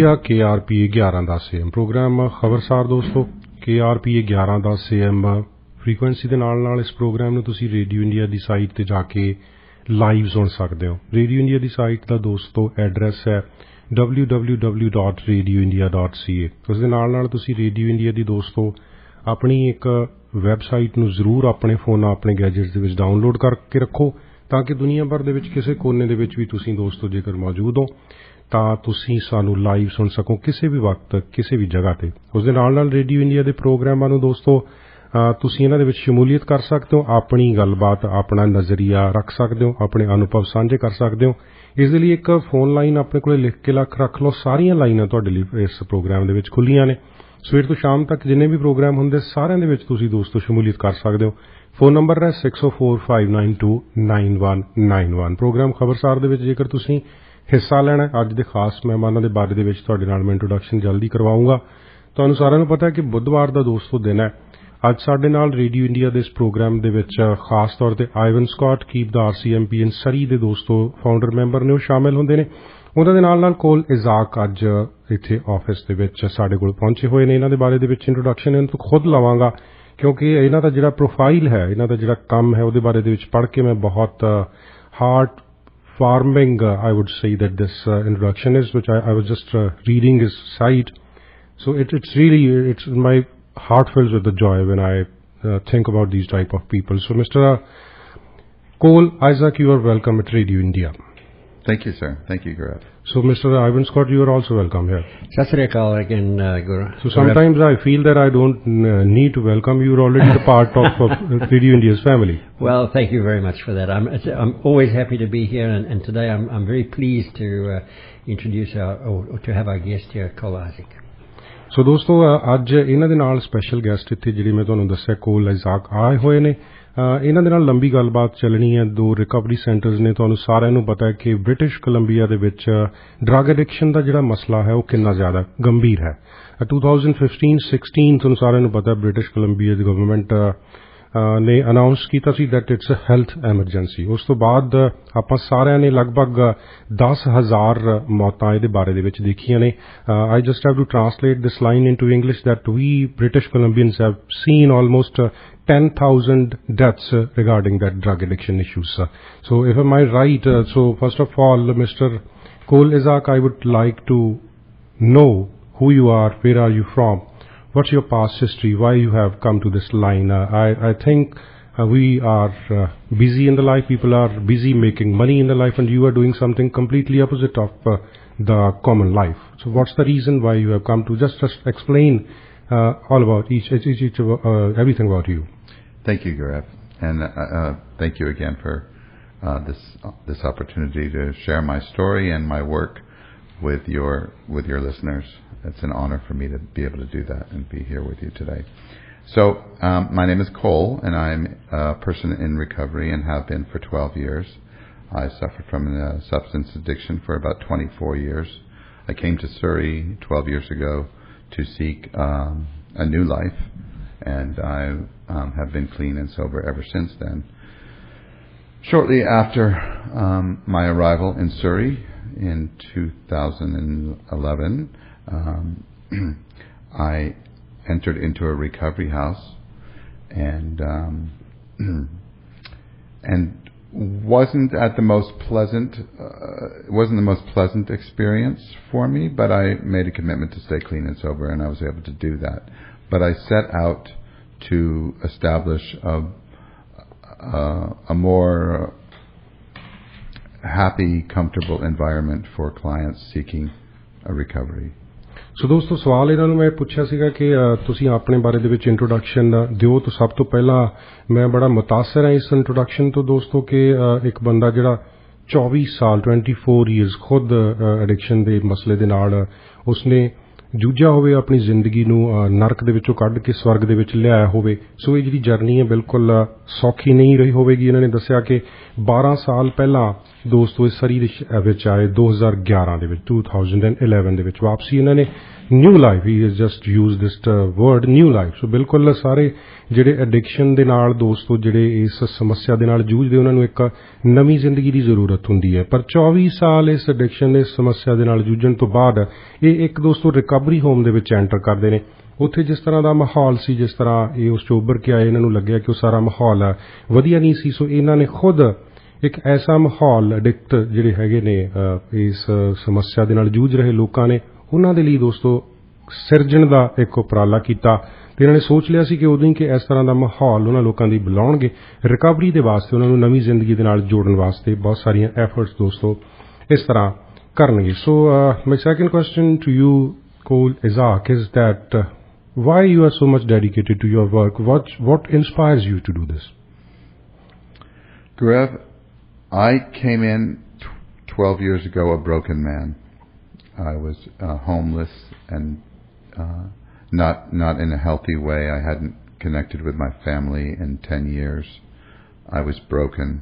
Uh KRPA 11:10 AM programme खबरसार दोस्तों KRPA 11:10 AM frequency ਦੇ ਨਾਲ ਇਸ ਪ੍ਰੋਗਰਾਮ ਨੂੰ ਤੁਸੀਂ ਰੇਡੀਓ ਇੰਡੀਆ ਦੀ ਸਾਈਟ ਤੇ ਜਾ ਕੇ ਲਾਈਵ ਸੁਣ ਸਕਦੇ ਹੋ। ਰੇਡੀਓ ਇੰਡੀਆ ਦੀ ਸਾਈਟ ਦਾ ਦੋਸਤੋ ਐਡਰੈਸ ਹੈ www.radioindia.ca। ਉਸ ਦੇ ਨਾਲ ਤੁਸੀਂ ਰੇਡੀਓ ਇੰਡੀਆ ਦੀ ਦੋਸਤੋ ਆਪਣੀ ਇੱਕ ਵੈਬਸਾਈਟ ਨੂੰ ਜ਼ਰੂਰ ਆਪਣੇ ਫੋਨ ਆਪਣੇ ਗੈਜਟਸ ਦੇ ਵਿੱਚ ਡਾਊਨਲੋਡ ਕਰਕੇ ਰੱਖੋ ਤਾਂ ਕਿ ਦੁਨੀਆ ਭਰ ਦੇ ਵਿੱਚ ਕਿਸੇ ਕੋਨੇ ਦੇ ਵਿੱਚ ਵੀ ਤੁਸੀਂ ਦੋਸਤੋ ਜੇਕਰ ਮੌਜੂਦ ਹੋ ਤਾਂ ਤੁਸੀਂ ਸਾਨੂੰ ਲਾਈਵ ਸੁਣ ਸਕੋ ਕਿਸੇ ਵੀ ਵਕਤ ਕਿਸੇ ਵੀ ਜਗ੍ਹਾ ਤੇ। ਉਸ ਦੇ ਨਾਲ ਰੇਡੀਓ ਇੰਡੀਆ ਦੇ ਪ੍ਰੋਗਰਾਮਾਂ ਨੂੰ ਦੋਸਤੋ ਤੁਸੀਂ ਇਹਨਾਂ ਦੇ ਵਿੱਚ ਸ਼ਮੂਲੀਅਤ ਕਰ ਸਕਦੇ ਹੋ, ਆਪਣੀ ਗੱਲਬਾਤ ਆਪਣਾ ਨਜ਼ਰੀਆ ਰੱਖ ਸਕਦੇ ਹੋ, ਆਪਣੇ ਅਨੁਭਵ ਸਾਂਝੇ ਕਰ ਸਕਦੇ ਹੋ। ਇਸ ਦੇ ਲਈ ਇੱਕ ਫੋਨ ਲਾਈਨ ਆਪਣੇ ਕੋਲ ਲਿਖ ਕੇ ਰੱਖ ਲਓ। ਸਾਰੀਆਂ ਲਾਈਨਾਂ ਤੁਹਾਡੇ ਲਈ ਇਸ ਪ੍ਰੋਗਰਾਮ ਦੇ ਵਿੱਚ ਖੁੱਲੀਆਂ ਨੇ। ਸਵੇਰ ਤੋਂ ਸ਼ਾਮ ਤੱਕ ਜਿੰਨੇ ਵੀ ਪ੍ਰੋਗਰਾਮ ਹੁੰਦੇ ਸਾਰਿਆਂ ਦੇ ਵਿੱਚ ਤੁਸੀਂ ਦੋਸਤੋ ਸ਼ਮੂਲੀਅਤ ਕਰ ਸਕਦੇ ਹੋ। ਫੋਨ ਨੰਬਰ ਹੈ 6045929191। ਪ੍ਰੋਗਰਾਮ ਖਬਰਸਾਰ ਦੇ ਵਿੱਚ ਜੇਕਰ ਤੁਸੀਂ ਹਿੱਸਾ ਲੈਣਾ ਅੱਜ ਦੇ ਖਾਸ ਮਹਿਮਾਨਾਂ ਦੇ ਬਾਰੇ ਦੇ ਵਿੱਚ ਤੁਹਾਡੇ ਨਾਲ ਮੈਂ ਇੰਟਰੋਡਕਸ਼ਨ ਜਲਦੀ ਕਰਵਾਉਂਗਾ। ਤੁਹਾਨੂੰ ਸਾਰਿਆਂ ਨੂੰ ਪਤਾ ਹੈ ਕਿ ਬੁੱਧਵਾਰ ਦਾ ਦੋਸਤੋ ਦਿਨ ਹੈ। ਅੱਜ ਸਾਡੇ ਨਾਲ ਰੇਡੀਓ ਇੰਡੀਆ ਦੇ ਇਸ ਪ੍ਰੋਗਰਾਮ ਦੇ ਵਿੱਚ ਖਾਸ ਤੌਰ ਤੇ ਆਈਵਨ ਸਕਾਟ ਕੀਪ ਦਾ RCMP ਇਨ ਸਰੀ ਦੇ ਦੋਸਤੋ ਫਾਊਂਡਰ ਮੈਂਬਰ ਨੇ, ਉਹ ਸ਼ਾਮਿਲ ਹੁੰਦੇ ਨੇ। ਉਹਨਾਂ ਦੇ ਨਾਲ ਕੋਲ ਇਜ਼ਾਕ ਅੱਜ ਇੱਥੇ ਆਫਿਸ ਦੇ ਵਿੱਚ ਸਾਡੇ ਕੋਲ ਪਹੁੰਚੇ ਹੋਏ ਨੇ। ਇਹਨਾਂ ਦੇ ਬਾਰੇ ਦੇ ਵਿੱਚ ਇੰਟਰੋਡਕਸ਼ਨ ਇਹਨਾਂ ਤੋਂ ਖੁਦ ਲਵਾਂਗਾ ਕਿਉਂਕਿ ਇਹਨਾਂ ਦਾ ਜਿਹੜਾ ਪ੍ਰੋਫਾਈਲ ਹੈ, ਇਹਨਾਂ ਦਾ ਜਿਹੜਾ ਕੰਮ ਹੈ ਉਹਦੇ ਬਾਰੇ ਦੇ ਵਿੱਚ ਪੜ੍ਹ ਕੇ ਮੈਂ ਬਹੁਤ heart farming I would say that this introduction is, which I was just reading his site, so it's really my heart fills with the joy when I think about these type of people. So Mr. Cole Izsak, you are welcome at Radio India. Thank you, sir. Thank you, Gaurav. So Mr. Ivan Scott, you are also welcome here. Sat Sri Akal again, Gaurav. So sometimes I feel that I don't need to welcome you. You're already a part of Radio India's family. Well, thank you very much for that. I'm always happy to be here, and today I'm very pleased to introduce to have our guest here, Cole Izsak. So ਦੋਸਤੋ ਅੱਜ ਇਹਨਾਂ ਦੇ ਨਾਲ special guest ਇੱਥੇ ਜਿਹੜੇ ਮੈਂ ਤੁਹਾਨੂੰ ਦੱਸਿਆ ਕੋਲ ਇਜ਼ਾਕ ਆਏ ਹੋਏ ਨੇ। ਇਹਨਾਂ ਦੇ ਨਾਲ ਲੰਬੀ ਗੱਲਬਾਤ ਚੱਲਣੀ ਹੈ। 2 ਰਿਕਵਰੀ ਸੈਂਟਰਸ ਨੇ। ਤੁਹਾਨੂੰ ਸਾਰਿਆਂ ਨੂੰ ਪਤਾ ਹੈ ਕਿ ਬ੍ਰਿਟਿਸ਼ ਕੋਲੰਬੀਆ ਦੇ ਵਿੱਚ ਡਰੱਗ ਐਡਿਕਸ਼ਨ ਦਾ ਜਿਹੜਾ ਮਸਲਾ ਹੈ ਉਹ ਕਿੰਨਾ ਜ਼ਿਆਦਾ ਗੰਭੀਰ ਹੈ। 2015-16 ਤੁਹਾਨੂੰ ਸਾਰਿਆਂ ਨੂੰ ਪਤਾ ਬ੍ਰਿਟਿਸ਼ ਕੋਲੰਬੀਆ ਦੀ ਗਵਰਨਮੈਂਟ ਨੇ ਅਨਾਉਂਸ ਕੀਤਾ ਸੀ that it's a health emergency. ਉਸ ਤੋਂ ਬਾਅਦ ਆਪਾਂ ਸਾਰਿਆਂ ਨੇ ਲਗਭਗ 10,000 ਮੌਤਾਂ ਇਹਦੇ ਬਾਰੇ ਦੇ ਵਿੱਚ ਦੇਖੀਆਂ ਨੇ। I just have to translate this line into English that we British Columbians have seen almost 10,000 deaths regarding that drug addiction issues. So if am I right, so first of all, Mr. Cole Izsak, I would like to know who you are, where are you from, what's your past history, why you have come to this line. I think we are busy in the life, people are busy making money in the life, and you are doing something completely opposite of the common life. So what's the reason why you have come to just explain all about everything about you. Thank you, Gaurav, and thank you again for this opportunity to share my story and my work with your listeners. It's an honor for me to be able to do that and be here with you today. So my name is Cole, and I'm a person in recovery and have been for 12 years. I suffered from a substance addiction for about 24 years. I came to Surrey 12 years ago to seek a new life, and I have been clean and sober ever since then. Shortly after my arrival in Surrey in 2011, I entered into a recovery house and wasn't the most pleasant experience for me, but I made a commitment to stay clean and sober, and I was able to do that. But I set out to establish a more happy, comfortable environment for clients seeking a recovery. ਸੋ ਦੋਸਤੋ ਸਵਾਲ ਇਹਨਾਂ ਨੂੰ ਮੈਂ ਪੁੱਛਿਆ ਸੀਗਾ ਕਿ ਤੁਸੀਂ ਆਪਣੇ ਬਾਰੇ ਦੇ ਵਿੱਚ ਇੰਟਰੋਡਕਸ਼ਨ ਦਿਓ। ਤਾਂ ਸਭ ਤੋਂ ਪਹਿਲਾਂ ਮੈਂ ਬੜਾ ਮੁਤਾਸਰ ਹਾਂ ਇਸ ਇੰਟਰੋਡਕਸ਼ਨ ਤੋਂ ਦੋਸਤੋ ਕਿ ਇੱਕ ਬੰਦਾ ਜਿਹੜਾ 24 ਸਾਲ 24 years ਖੁਦ ਐਡਿਕਸ਼ਨ ਦੇ ਮਸਲੇ ਦੇ ਨਾਲ ਉਸਨੇ ਜੂਝਿਆ ਹੋਵੇ, ਆਪਣੀ ਜ਼ਿੰਦਗੀ ਨੂੰ ਨਰਕ ਦੇ ਵਿੱਚੋਂ ਕੱਢ ਕੇ ਸਵਰਗ ਦੇ ਵਿੱਚ ਲਿਆਇਆ ਹੋਵੇ। ਸੋ ਇਹ ਜਿਹੜੀ ਜਰਨੀ ਹੈ ਬਿਲਕੁਲ ਸੌਖੀ ਨਹੀਂ ਰਹੀ ਹੋਵੇਗੀ। ਇਹਨਾਂ ਨੇ ਦੱਸਿਆ ਕਿ 12 ਸਾਲ ਪਹਿਲਾਂ ਦੋਸਤੋ ਇਸ ਸਰੀ ਵਿੱਚ ਆਏ 2011 ਦੇ ਵਿੱਚ 2011 ਦੇ ਵਿੱਚ ਵਾਪਸੀ ਇਹਨਾਂ ਨੇ new life, he is just use this word new life. So ਬਿਲਕੁਲ ਸਾਰੇ ਜਿਹੜੇ ਐਡਿਕਸ਼ਨ ਦੇ ਨਾਲ ਦੋਸਤੋ ਜਿਹੜੇ ਇਸ ਸਮੱਸਿਆ ਦੇ ਨਾਲ ਜੂਝਦੇ ਉਹਨਾਂ ਨੂੰ ਇੱਕ ਨਵੀਂ ਜ਼ਿੰਦਗੀ ਦੀ ਜ਼ਰੂਰਤ ਹੁੰਦੀ ਹੈ। ਪਰ 24 ਸਾਲ ਇਸ ਐਡਿਕਸ਼ਨ ਦੇ ਸਮੱਸਿਆ ਦੇ ਨਾਲ ਜੂਝਣ ਤੋਂ ਬਾਅਦ ਇਹ ਇੱਕ ਦੋਸਤੋ ਰਿਕਵਰੀ ਹੋਮ ਦੇ ਵਿੱਚ ਐਂਟਰ ਕਰਦੇ ਨੇ। ਉੱਥੇ ਜਿਸ ਤਰ੍ਹਾਂ ਦਾ ਮਾਹੌਲ ਸੀ, ਜਿਸ ਤਰ੍ਹਾਂ ਇਹ ਉਸ 'ਚੋਂ ਉੱਭਰ ਕੇ ਆਏ, ਇਹਨਾਂ ਨੂੰ ਲੱਗਿਆ ਕਿ ਉਹ ਸਾਰਾ ਮਾਹੌਲ ਵਧੀਆ ਨਹੀਂ ਸੀ। ਸੋ ਇਹਨਾਂ ਨੇ ਖੁਦ ਇੱਕ ਐਸਾ ਮਾਹੌਲ ਐਡਿਕਟ ਜਿਹੜੇ ਹੈਗੇ ਨੇ ਇਸ ਸਮੱਸਿਆ ਦੇ ਨਾਲ ਜੂਝ ਰਹੇ ਲੋਕਾਂ ਨੇ ਉਹਨਾਂ ਦੇ ਲਈ ਦੋਸਤੋ ਸਿਰਜਣ ਦਾ ਇੱਕ ਉਪਰਾਲਾ ਕੀਤਾ ਤੇ ਇਹਨਾਂ ਨੇ ਸੋਚ ਲਿਆ ਸੀ ਕਿ ਉਦੋਂ ਹੀ ਕਿ ਇਸ ਤਰ੍ਹਾਂ ਦਾ ਮਾਹੌਲ ਉਹਨਾਂ ਲੋਕਾਂ ਦੀ ਬੁਲਾਉਣਗੇ ਰਿਕਵਰੀ ਦੇ ਵਾਸਤੇ, ਉਹਨਾਂ ਨੂੰ ਨਵੀਂ ਜ਼ਿੰਦਗੀ ਦੇ ਨਾਲ ਜੋੜਨ ਵਾਸਤੇ ਬਹੁਤ ਸਾਰੀਆਂ ਐਫਰਟਸ ਦੋਸਤੋ ਇਸ ਤਰ੍ਹਾਂ ਕਰਨਗੇ। So my second question to you Izsak is that why you are so much dedicated to your work? What inspires you to do this? Gaurav, I came in 12 years ago a broken man. I was homeless and not in a healthy way. I hadn't connected with my family in 10 years. I was broken.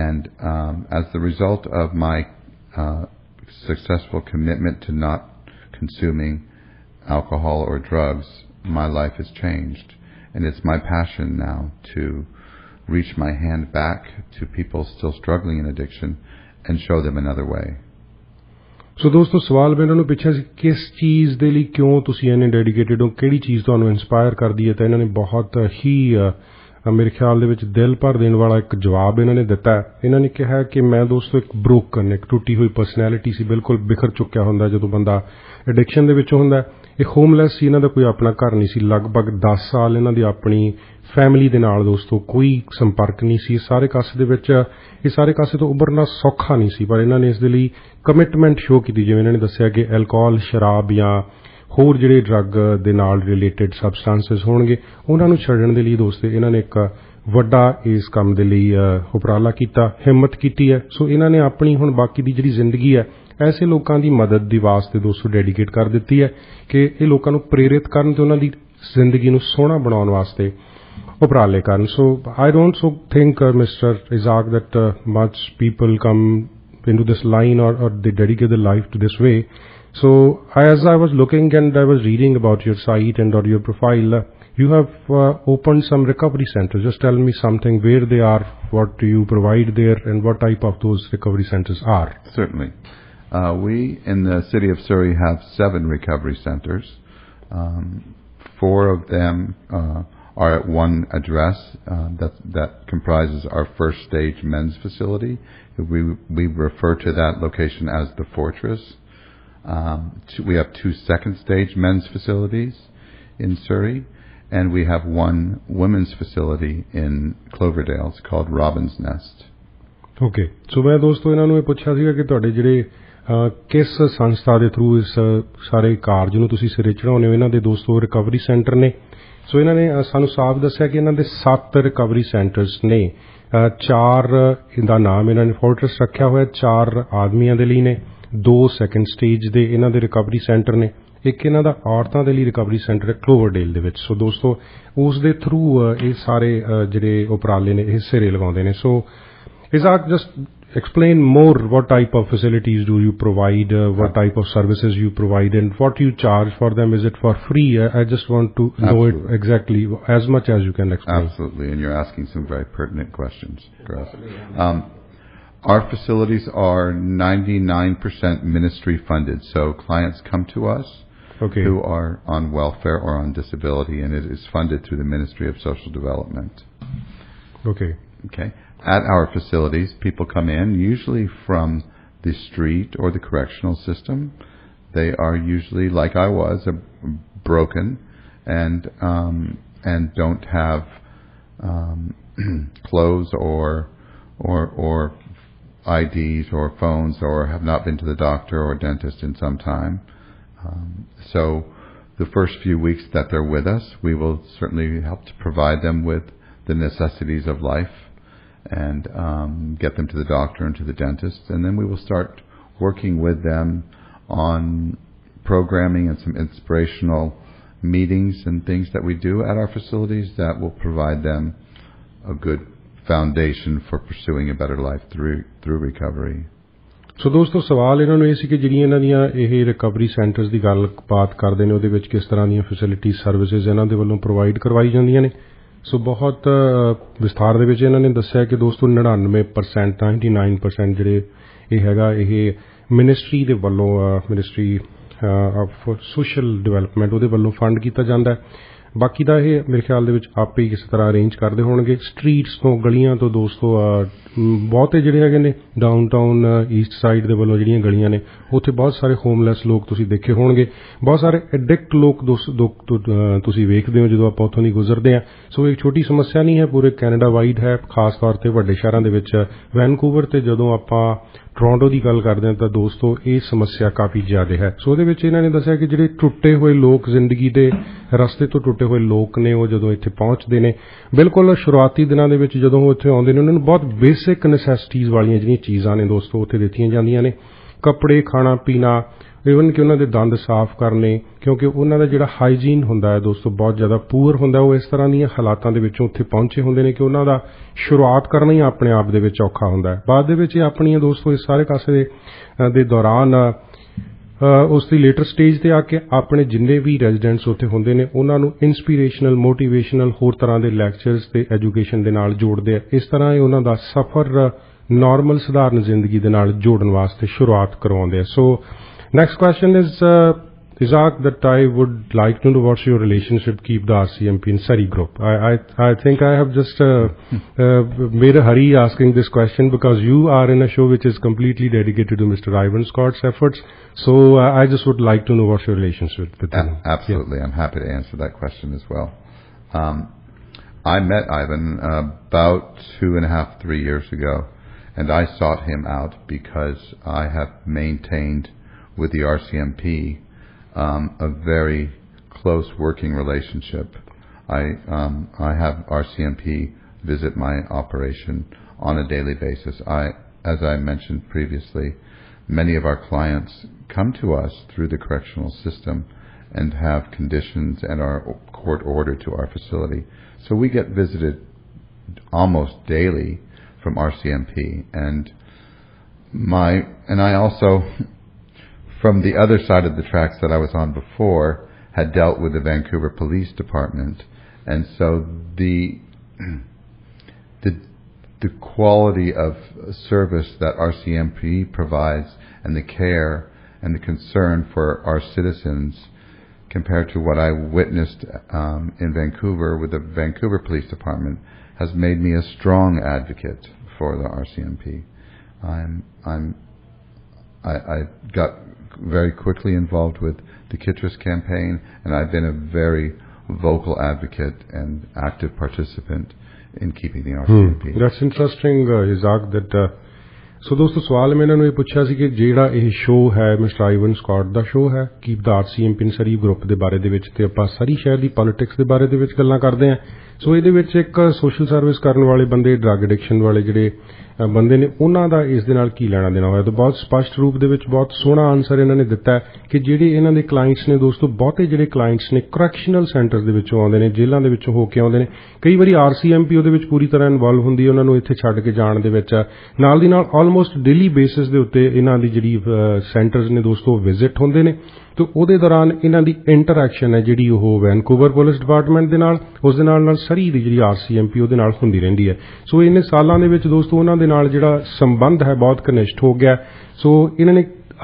And as the result of my successful commitment to not consuming alcohol or drugs, my life has changed. And it's my passion now to reach my hand back to people still struggling in addiction and show them another way. ਸੋ ਦੋਸਤੋ ਸਵਾਲ ਮੈਂ ਇਹਨਾਂ ਨੂੰ ਪੁੱਛਿਆ ਸੀ ਕਿਸ ਚੀਜ਼ ਦੇ ਲਈ ਕਿਉਂ ਤੁਸੀਂ ਇੰਨੇ ਡੈਡੀਕੇਟਿਡ ਹੋ, ਕਿਹੜੀ ਚੀਜ਼ ਤੁਹਾਨੂੰ ਇੰਸਪਾਇਰ ਕਰਦੀ ਹੈ, ਤਾਂ ਇਹਨਾਂ ਨੇ ਬਹੁਤ ਹੀ ਮੇਰੇ ਖਿਆਲ ਦੇ ਵਿੱਚ ਦਿਲ ਭਰ ਦੇਣ ਵਾਲਾ ਇੱਕ ਜਵਾਬ ਇਹਨਾਂ ਨੇ ਦਿੱਤਾ ਹੈ। ਇਹਨਾਂ ਨੇ ਕਿਹਾ ਕਿ ਮੈਂ ਦੋਸਤੋ ਇੱਕ ਬ੍ਰੋਕਨ, ਇੱਕ ਟੁੱਟੀ ਹੋਈ ਪਰਸਨੈਲਿਟੀ ਸੀ, ਬਿਲਕੁਲ ਬਿਖਰ ਚੁੱਕਿਆ ਹੁੰਦਾ ਜਦੋਂ ਬੰਦਾ ਐਡਿਕਸ਼ਨ ਦੇ ਵਿੱਚ ਹੁੰਦਾ। ਇਹ ਹੋਮਲੈਸ ਸੀ, ਇਹਨਾਂ ਦਾ ਕੋਈ ਆਪਣਾ ਘਰ ਨਹੀਂ ਸੀ। ਲਗਭਗ 10 ਸਾਲ ਇਹਨਾਂ ਦੀ ਆਪਣੀ ਫੈਮਿਲੀ ਦੇ ਨਾਲ ਦੋਸਤੋ ਕੋਈ ਸੰਪਰਕ ਨਹੀਂ ਸੀ। ਇਹ ਸਾਰੇ ਕਾਸੇ ਤੋਂ ਉੱਭਰਨਾ ਸੌਖਾ ਨਹੀਂ ਸੀ, ਪਰ ਇਹਨਾਂ ਨੇ ਇਸ ਦੇ ਲਈ ਕਮਿਟਮੈਂਟ ਸ਼ੋਅ ਕੀਤੀ। ਜਿਵੇਂ ਇਹਨਾਂ ਨੇ ਦੱਸਿਆ ਕਿ ਐਲਕੋਹਲ, ਸ਼ਰਾਬ ਜਾਂ ਹੋਰ ਜਿਹੜੇ ਡਰੱਗ ਦੇ ਨਾਲ ਰਿਲੇਟਡ ਸਬਸਟੈਂਸਸ ਹੋਣਗੇ ਉਹਨਾਂ ਨੂੰ ਛੱਡਣ ਦੇ ਲਈ ਦੋਸਤੋ ਇਹਨਾਂ ਨੇ ਇੱਕ ਵੱਡਾ ਇਸ ਕੰਮ ਦੇ ਲਈ ਉਪਰਾਲਾ ਕੀਤਾ, ਹਿੰਮਤ ਕੀਤੀ ਹੈ। ਸੋ ਇਹਨਾਂ ਨੇ ਆਪਣੀ ਹੁਣ ਬਾਕੀ ਦੀ ਜਿਹੜੀ ਜ਼ਿੰਦਗੀ ਹੈ ਐਸੇ ਲੋਕਾਂ ਦੀ ਮਦਦ ਦੀ ਵਾਸਤੇ ਦੋਸਤੋ ਡੈਡੀਕੇਟ ਕਰ ਦਿੱਤੀ ਹੈ ਕਿ ਇਹ ਲੋਕਾਂ ਨੂੰ ਪ੍ਰੇਰਿਤ ਕਰਨ ਤੇ ਉਹਨਾਂ ਦੀ ਜ਼ਿੰਦਗੀ ਨੂੰ ਸੋਹਣਾ ਬਣਾਉਣ ਵਾਸਤੇ ਉਪਰਾਲੇ ਕਰਨ। ਸੋ I don't so think Mr. Izsak that much people come into this line or they dedicate their life to this way. So as I was looking and I was reading about your site and or your profile, you have opened some recovery centers. Just tell me something, where they are, what do you provide there, and what type of those recovery centers are? Certainly. We in the city of Surrey have 7 recovery centers. 4 of them are at one address that comprises our first stage men's facility. We refer to that location as the Fortress. We have 2 second stage men's facilities in Surrey, and we have 1 women's facility in Cloverdale. It's called Robin's Nest. Okay. So मैं दोस्तों ਇਹਨਾਂ ਨੂੰ ਇਹ ਪੁੱਛਿਆ ਸੀਗਾ ਕਿ ਤੁਹਾਡੇ ਜਿਹੜੇ ਕਿਸ ਸੰਸਥਾ ਦੇ ਥਰੂ ਇਸ ਸਾਰੇ ਕਾਰਜ ਨੂੰ ਤੁਸੀਂ ਸਿਰੇ ਚੜਾਉਂਦੇ ਹੋ। ਇਹਨਾਂ ਦੇ ਦੋਸਤੋ ਰਿਕਵਰੀ ਸੈਂਟਰ ਨੇ। ਸੋ ਇਹਨਾਂ ਨੇ ਸਾਨੂੰ ਸਾਫ਼ ਦੱਸਿਆ ਕਿ ਇਹਨਾਂ ਦੇ 7 ਰਿਕਵਰੀ ਸੈਂਟਰਸ ਨੇ। 4 ਦਾ ਨਾਮ ਇਹਨਾਂ ਨੇ ਫੋਰਟਰਸ ਰੱਖਿਆ ਹੋਇਆ, 4 ਆਦਮੀਆਂ ਦੇ ਲਈ ਨੇ, 2 ਸੈਕੰਡ ਸਟੇਜ ਦੇ ਇਹਨਾਂ ਦੇ ਰਿਕਵਰੀ ਸੈਂਟਰ ਨੇ, ਇੱਕ ਇਹਨਾਂ ਦਾ ਔਰਤਾਂ ਦੇ ਲਈ ਰਿਕਵਰੀ ਸੈਂਟਰ ਹੈ ਕਲੋਵਰਡੇਲ ਦੇ ਵਿੱਚ। ਸੋ ਦੋਸਤੋ ਉਸ ਦੇ ਥਰੂ ਇਹ ਸਾਰੇ ਜਿਹੜੇ ਉਪਰਾਲੇ ਨੇ ਇਹ ਸਿਰੇ ਲਗਾਉਂਦੇ ਨੇ। ਸੋ Izsak, just explain more what type of facilities do you provide, what type of services you provide, and what you charge for them. Is it for free? I just want to know it exactly, as much as you can explain. Absolutely, and you're asking some very pertinent questions, Gaurav. Our facilities are 99% ministry funded, so clients come to us who are on welfare or on disability, and it is funded through the Ministry of Social Development. Okay. At our facilities, people come in usually from the street or the correctional system. They are usually, like I was, broken and don't have clothes or IDs or phones, or have not been to the doctor or dentist in some time. So the first few weeks that they're with us, we will certainly help to provide them with the necessities of life and get them to the doctor and to the dentist, and then we will start working with them on programming and some inspirational meetings and things that we do at our facilities that will provide them a good foundation for pursuing a better life through recovery. ਸੋ ਦੋਸਤੋ ਸਵਾਲ ਇਹਨਾਂ ਨੂੰ ਇਹ ਸੀ ਕਿ ਜਿਹੜੀਆਂ ਇਹਨਾਂ ਦੀਆਂ ਇਹ ਰਿਕਵਰੀ ਸੈਂਟਰਸ ਦੀ ਗੱਲਬਾਤ ਕਰਦੇ ਨੇ ਉਹਦੇ ਵਿੱਚ ਕਿਸ ਤਰ੍ਹਾਂ ਦੀਆਂ ਫੈਸਿਲਿਟੀ ਸਰਵਿਸਿਜ਼ ਇਹਨਾਂ ਦੇ ਵੱਲੋਂ ਪ੍ਰੋਵਾਈਡ ਕਰਵਾਈ ਜਾਂਦੀਆਂ ਨੇ। ਸੋ ਬਹੁਤ ਵਿਸਥਾਰ ਦੇ ਵਿੱਚ ਇਹਨਾਂ ਨੇ ਦੱਸਿਆ ਕਿ ਦੋਸਤੋ 99% 99% ਜਿਹੜੇ ਇਹ ਹੈਗਾ ਇਹ ਮਿਨਿਸਟਰੀ ਦੇ ਵੱਲੋਂ ਮਿਨਿਸਟਰੀ ਆਫ ਸੋਸ਼ਲ ਡਿਵੈਲਪਮੈਂਟ ਉਹਦੇ ਵੱਲੋਂ ਫੰਡ ਕੀਤਾ ਜਾਂਦਾ ਹੈ। ਬਾਕੀ ਦਾ ਇਹ ਮੇਰੇ ਖਿਆਲ ਦੇ ਵਿੱਚ ਆਪੇ ਹੀ ਕਿਸੇ ਤਰ੍ਹਾਂ ਅਰੇਂਜ ਕਰਦੇ ਹੋਣਗੇ। ਸਟਰੀਟਸ ਤੋਂ ਗਲੀਆਂ ਤੋਂ ਦੋਸਤੋ ਬਹੁਤੇ ਜਿਹੜੇ ਹੈਗੇ ਨੇ ਡਾਊਨਟਾਊਨ ਈਸਟ ਸਾਈਡ ਦੇ ਵੱਲੋਂ ਜਿਹੜੀਆਂ ਗਲੀਆਂ ਨੇ ਉੱਥੇ ਬਹੁਤ ਸਾਰੇ ਹੋਮਲੈਸ ਲੋਕ ਤੁਸੀਂ ਦੇਖੇ ਹੋਣਗੇ, ਬਹੁਤ ਸਾਰੇ ਐਡਿਕਟ ਲੋਕ ਤੁਸੀਂ ਵੇਖਦੇ ਹੋ ਜਦੋਂ ਆਪਾਂ ਉੱਥੋਂ ਦੀ ਗੁਜ਼ਰਦੇ ਹਾਂ। ਸੋ ਇੱਕ ਛੋਟੀ ਸਮੱਸਿਆ ਨਹੀਂ ਹੈ, ਪੂਰੇ ਕੈਨੇਡਾ ਵਾਈਡ ਹੈ, ਖਾਸ ਤੌਰ ਤੇ ਵੱਡੇ ਸ਼ਹਿਰਾਂ ਦੇ ਵਿੱਚ ਵੈਨਕੂਵਰ ਤੇ ਜਦੋਂ ਆਪਾਂ ਟੋਰਾਂਟੋ ਦੀ ਗੱਲ ਕਰਦੇ ਹਾਂ ਤਾਂ ਦੋਸਤੋ ਇਹ ਸਮੱਸਿਆ ਕਾਫੀ ਜ਼ਿਆਦਾ ਹੈ। ਸੋ ਉਹਦੇ ਵਿੱਚ ਇਹਨਾਂ ਨੇ ਦੱਸਿਆ ਕਿ ਜਿਹੜੇ ਟੁੱਟੇ ਹੋਏ ਲੋਕ ਜ਼ਿੰਦਗੀ ਦੇ ਰਸਤੇ ਤੋਂ ਟੁੱਟੇ ਹੋਏ ਲੋਕ ਨੇ ਉਹ ਜਦੋਂ ਇੱਥੇ ਪਹੁੰਚਦੇ ਨੇ ਬਿਲਕੁਲ ਸ਼ੁਰੂਆਤੀ ਦਿਨਾਂ ਦੇ ਵਿੱਚ ਜਦੋਂ ਉਹ ਇੱਥੇ ਆਉਂਦੇ ਨੇ ਉਹਨਾਂ ਨੂੰ ਬਹੁਤ ਬੇਸਿਕ ਨੈਸੈਸਿਟੀਜ਼ ਵਾਲੀਆਂ ਜਿਹੜੀਆਂ ਚੀਜ਼ਾਂ ਨੇ ਦੋਸਤੋ ਉੱਥੇ ਦਿੱਤੀਆਂ ਜਾਂਦੀਆਂ ਨੇ। ਕੱਪੜੇ, ਖਾਣਾ ਪੀਣਾ, ਈਵਨ ਕਿ ਉਹਨਾਂ ਦੇ ਦੰਦ ਸਾਫ਼ ਕਰਨੇ, ਕਿਉਂਕਿ ਉਹਨਾਂ ਦਾ ਜਿਹੜਾ ਹਾਈਜੀਨ ਹੁੰਦਾ ਹੈ ਦੋਸਤੋ ਬਹੁਤ ਜ਼ਿਆਦਾ ਪੂਅਰ ਹੁੰਦਾ। ਉਹ ਇਸ ਤਰ੍ਹਾਂ ਦੀਆਂ ਹਾਲਾਤਾਂ ਦੇ ਵਿੱਚੋਂ ਉੱਥੇ ਪਹੁੰਚੇ ਹੁੰਦੇ ਨੇ ਕਿ ਉਹਨਾਂ ਦਾ ਸ਼ੁਰੂਆਤ ਕਰਨਾ ਹੀ ਆਪਣੇ ਆਪ ਦੇ ਵਿੱਚ ਔਖਾ ਹੁੰਦਾ ਹੈ। ਬਾਅਦ ਦੇ ਵਿੱਚ ਇਹ ਆਪਣੀਆਂ ਦੋਸਤੋ ਇਸ ਸਾਰੇ ਕਾਸੇ ਦੇ ਦੌਰਾਨ ਉਸ ਦੀ ਲੇਟਰ ਸਟੇਜ ਤੇ ਆ ਕੇ ਆਪਣੇ ਜਿੰਨੇ ਵੀ ਰੈਜ਼ੀਡੈਂਟਸ ਉੱਥੇ ਹੁੰਦੇ ਨੇ ਉਹਨਾਂ ਨੂੰ ਇੰਸਪੀਰੇਸ਼ਨਲ, ਮੋਟੀਵੇਸ਼ਨਲ ਹੋਰ ਤਰ੍ਹਾਂ ਦੇ ਲੈਕਚਰਸ ਤੇ ਐਜੂਕੇਸ਼ਨ ਦੇ ਨਾਲ ਜੋੜਦੇ ਆ। ਇਸ ਤਰ੍ਹਾਂ ਇਹ ਉਹਨਾਂ ਦਾ ਸਫ਼ਰ ਨਾਰਮਲ ਸਧਾਰਨ ਜ਼ਿੰਦਗੀ ਦੇ ਨਾਲ ਜੋੜਨ ਵਾਸਤੇ ਸ਼ੁਰੂਆਤ ਕਰਵਾਉਂਦੇ ਆ। ਸੋ next question is Izsak, that I would like to know what's your relationship keep the RCMP in Surrey group. I think I have just made a hurry asking this question because you are in a show which is completely dedicated to Mr. Ivan Scott's efforts. So I just would like to know what's your relationship with him. Absolutely. Yeah. I'm happy to answer that question as well. I met Ivan about 2.5, 3 years ago, and I sought him out because I have maintained with the RCMP a very close working relationship. I have RCMP visit my operation on a daily basis. As I mentioned previously, many of our clients come to us through the correctional system and have conditions and are court ordered to our facility. So we get visited almost daily from RCMP, and I also, from the other side of the tracks that I was on before, had dealt with the Vancouver Police Department, and so the quality of service that RCMP provides and the care and the concern for our citizens compared to what I witnessed in Vancouver with the Vancouver Police Department has made me a strong advocate for the RCMP. I got very quickly involved with the KTRIS campaign, and I've been a very vocal advocate and active participant in keeping the RCMP. That's interesting, Izsak, that ਸੋ ਦੋਸਤੋ ਸਵਾਲ ਮੈਂ ਇਹਨਾਂ ਨੂੰ ਇਹ ਪੁੱਛਿਆ ਸੀ ਕਿ ਜਿਹੜਾ ਇਹ ਸ਼ੋਅ ਹੈ ਮਿਸਟਰ ਆਈਵਨ ਸਕਾਟ ਦਾ ਸ਼ੋਅ ਹੈ ਕੀਪ ਦਾ RCMP ਇਨ ਸਰੀ ਗਰੁੱਪ ਦੇ ਬਾਰੇ ਦੇ ਵਿੱਚ ਤੇ ਆਪਾਂ ਸਰੀ ਸ਼ਹਿਰ ਦੀ ਪੋਲਿਟਿਕਸ ਦੇ ਬਾਰੇ ਦੇ ਵਿੱਚ ਗੱਲਾਂ ਕਰਦੇ ਹਾਂ। ਸੋ ਇਹਦੇ ਵਿੱਚ ਇੱਕ ਸੋਸ਼ਲ ਸਰਵਿਸ ਕਰਨ ਵਾਲੇ ਬੰਦੇ, ਡਰੱਗ ਐਡਿਕਸ਼ਨ ਵਾਲੇ ਜਿਹੜੇ ਬੰਦੇ ਨੇ ਉਹਨਾਂ ਦਾ ਇਸ ਦੇ ਨਾਲ ਕੀ ਲੈਣਾ ਦੇਣਾ ਹੋਇਆ ਤਾਂ ਬਹੁਤ ਸਪਸ਼ਟ ਰੂਪ ਦੇ ਵਿੱਚ ਬਹੁਤ ਸੋਹਣਾ ਆਨਸਰ ਇਹਨਾਂ ਨੇ ਦਿੱਤਾ ਕਿ ਜਿਹੜੇ ਇਹਨਾਂ ਦੇ ਕਲਾਇੰਟਸ ਨੇ ਦੋਸਤੋ ਬਹੁਤੇ ਜਿਹੜੇ ਕਲਾਇੰਟਸ ਨੇ ਕਰੈਕਸ਼ਨਲ ਸੈਂਟਰਸ ਦੇ ਵਿੱਚੋਂ ਆਉਂਦੇ ਨੇ, ਜੇਲ੍ਹਾਂ ਦੇ ਵਿੱਚੋਂ ਹੋ ਕੇ ਆਉਂਦੇ ਨੇ। ਕਈ ਵਾਰੀ RCMP ਉਹਦੇ ਵਿੱਚ ਪੂਰੀ ਤਰ੍ਹਾਂ ਇਨਵੋਲਵ ਹੁੰਦੀ ਹੈ ਉਹਨਾਂ ਨੂੰ ਇੱਥੇ ਛੱਡ ਕੇ ਜਾਣ ਦੇ ਵਿੱਚ। ਨਾਲ ਦੀ ਨਾਲ ਆਲਮੋਸਟ ਡੇਲੀ ਬੇਸਿਸ ਦੇ ਉੱਤੇ ਇਹਨਾਂ ਦੀ ਜਿਹੜੀ ਸੈਂਟਰਸ ਨੇ ਦੋਸਤੋ ਵਿਜ਼ਿਟ ਹੁੰਦੇ ਨੇ ਤੇ ਉਹਦੇ ਦੌਰਾਨ ਇਹਨਾਂ ਦੀ ਇੰਟਰੈਕਸ਼ਨ ਹੈ ਜਿਹੜੀ ਉਹ ਵੈਨਕੂਵਰ ਪੁਲਿਸ ਡਿਪਾਰਟਮੈਂਟ ਦੇ ਨਾਲ, ਉਸ ਦੇ ਨਾਲ ਸਰੀ ਦੀ ਜਿਹੜੀ RCMP ਉਹਦੇ ਨਾਲ ਹੁੰਦੀ ਰਹਿੰਦੀ ਹੈ। ਸੋ ਇੰਨੇ ਸਾਲਾਂ ਦੇ ਵਿੱਚ ਦੋਸਤੋ ਉਹਨਾਂ ਦੇ ਨਾਲ ਜਿਹੜਾ ਸੰਬੰਧ ਹੈ ਬਹੁਤ ਘਨਿਸ਼ਟ ਹੋ ਗਿਆ। ਸੋ ਇਹਨਾਂ ਨੇ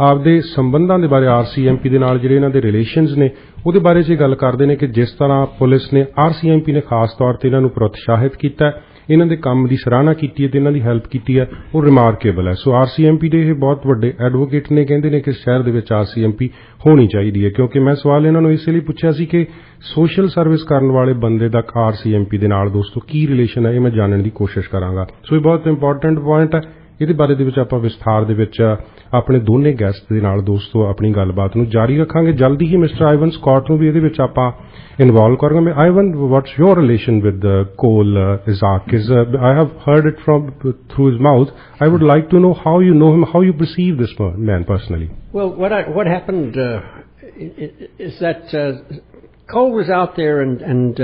ਆਪਦੇ ਸੰਬੰਧਾਂ ਦੇ ਬਾਰੇ RCMP ਦੇ ਨਾਲ ਜਿਹੜੇ ਇਹਨਾਂ ਦੇ ਰਿਲੇਸ਼ਨਸ ਨੇ ਉਹਦੇ ਬਾਰੇ 'ਚ ਗੱਲ ਕਰਦੇ ਨੇ ਕਿ ਜਿਸ ਤਰ੍ਹਾਂ ਪੁਲਿਸ ਨੇ RCMP ਨੇ ਖਾਸ ਤੌਰ ਤੇ ਇਹਨਾਂ ਨੂੰ ਪ੍ਰੋਤਸ਼ਾਹਿਤ ਕੀਤਾ, ਇਹਨਾਂ ਦੇ ਕੰਮ ਦੀ ਸਰਾਹਨਾ ਕੀਤੀ ਹੈ ਤੇ ਇਹਨਾਂ ਦੀ ਹੈਲਪ ਕੀਤੀ ਹੈ, ਉਹ ਰਿਮਾਰਕੇਬਲ ਹੈ। ਸੋ RCMP ਦੇ ਇਹ ਬਹੁਤ ਵੱਡੇ ਐਡਵੋਕੇਟ ਨੇ, ਕਹਿੰਦੇ ਨੇ ਕਿ ਸ਼ਹਿਰ ਦੇ ਵਿੱਚ RCMP ਹੋਣੀ ਚਾਹੀਦੀ ਹੈ। ਕਿਉਂਕਿ ਮੈਂ ਸਵਾਲ ਇਹਨਾਂ ਨੂੰ ਇਸ ਲਈ ਪੁੱਛਿਆ ਸੀ ਕਿ ਸੋਸ਼ਲ ਸਰਵਿਸ ਕਰਨ ਵਾਲੇ ਬੰਦੇ ਦਾ RCMP ਦੇ ਨਾਲ ਦੋਸਤੋ ਕੀ ਰਿਲੇਸ਼ਨ ਹੈ, ਇਹ ਮੈਂ ਜਾਣਨ ਦੀ ਕੋਸ਼ਿਸ਼ ਕਰਾਂਗਾ। ਸੋ ਇਹ ਬਹੁਤ ਇੰਪੋਰਟੈਂਟ ਪੁਆਇੰਟ ਹੈ। ਇਹਦੇ ਬਾਰੇ ਦੇ ਵਿੱਚ ਆਪਾਂ ਵਿਸਥਾਰ ਦੇ ਵਿੱਚ ਆਪਣੇ ਦੋਨੇ ਗੈਸਟ ਦੇ ਨਾਲ ਦੋਸਤੋ ਆਪਣੀ ਗੱਲਬਾਤ ਨੂੰ ਜਾਰੀ ਰੱਖਾਂਗੇ। ਜਲਦੀ ਹੀ ਮਿਸਟਰ ਆਈਵਨ ਸਕਾਟ ਨੂੰ ਵੀ ਇਹਦੇ ਵਿੱਚ ਆਪਾਂ ਇਨਵੋਲਵ ਕਰਾਂਗੇ। ਆਈਵਨ, ਵਾਟਸ ਯੋਰ ਰਿਲੇਸ਼ਨ ਵਿਦ ਕੋਲ ਇਜ਼ਾਕ? I have heard it through his mouth. I would like to know how you know him, how you perceive this man personally. Well, what happened is that Cole was out there, and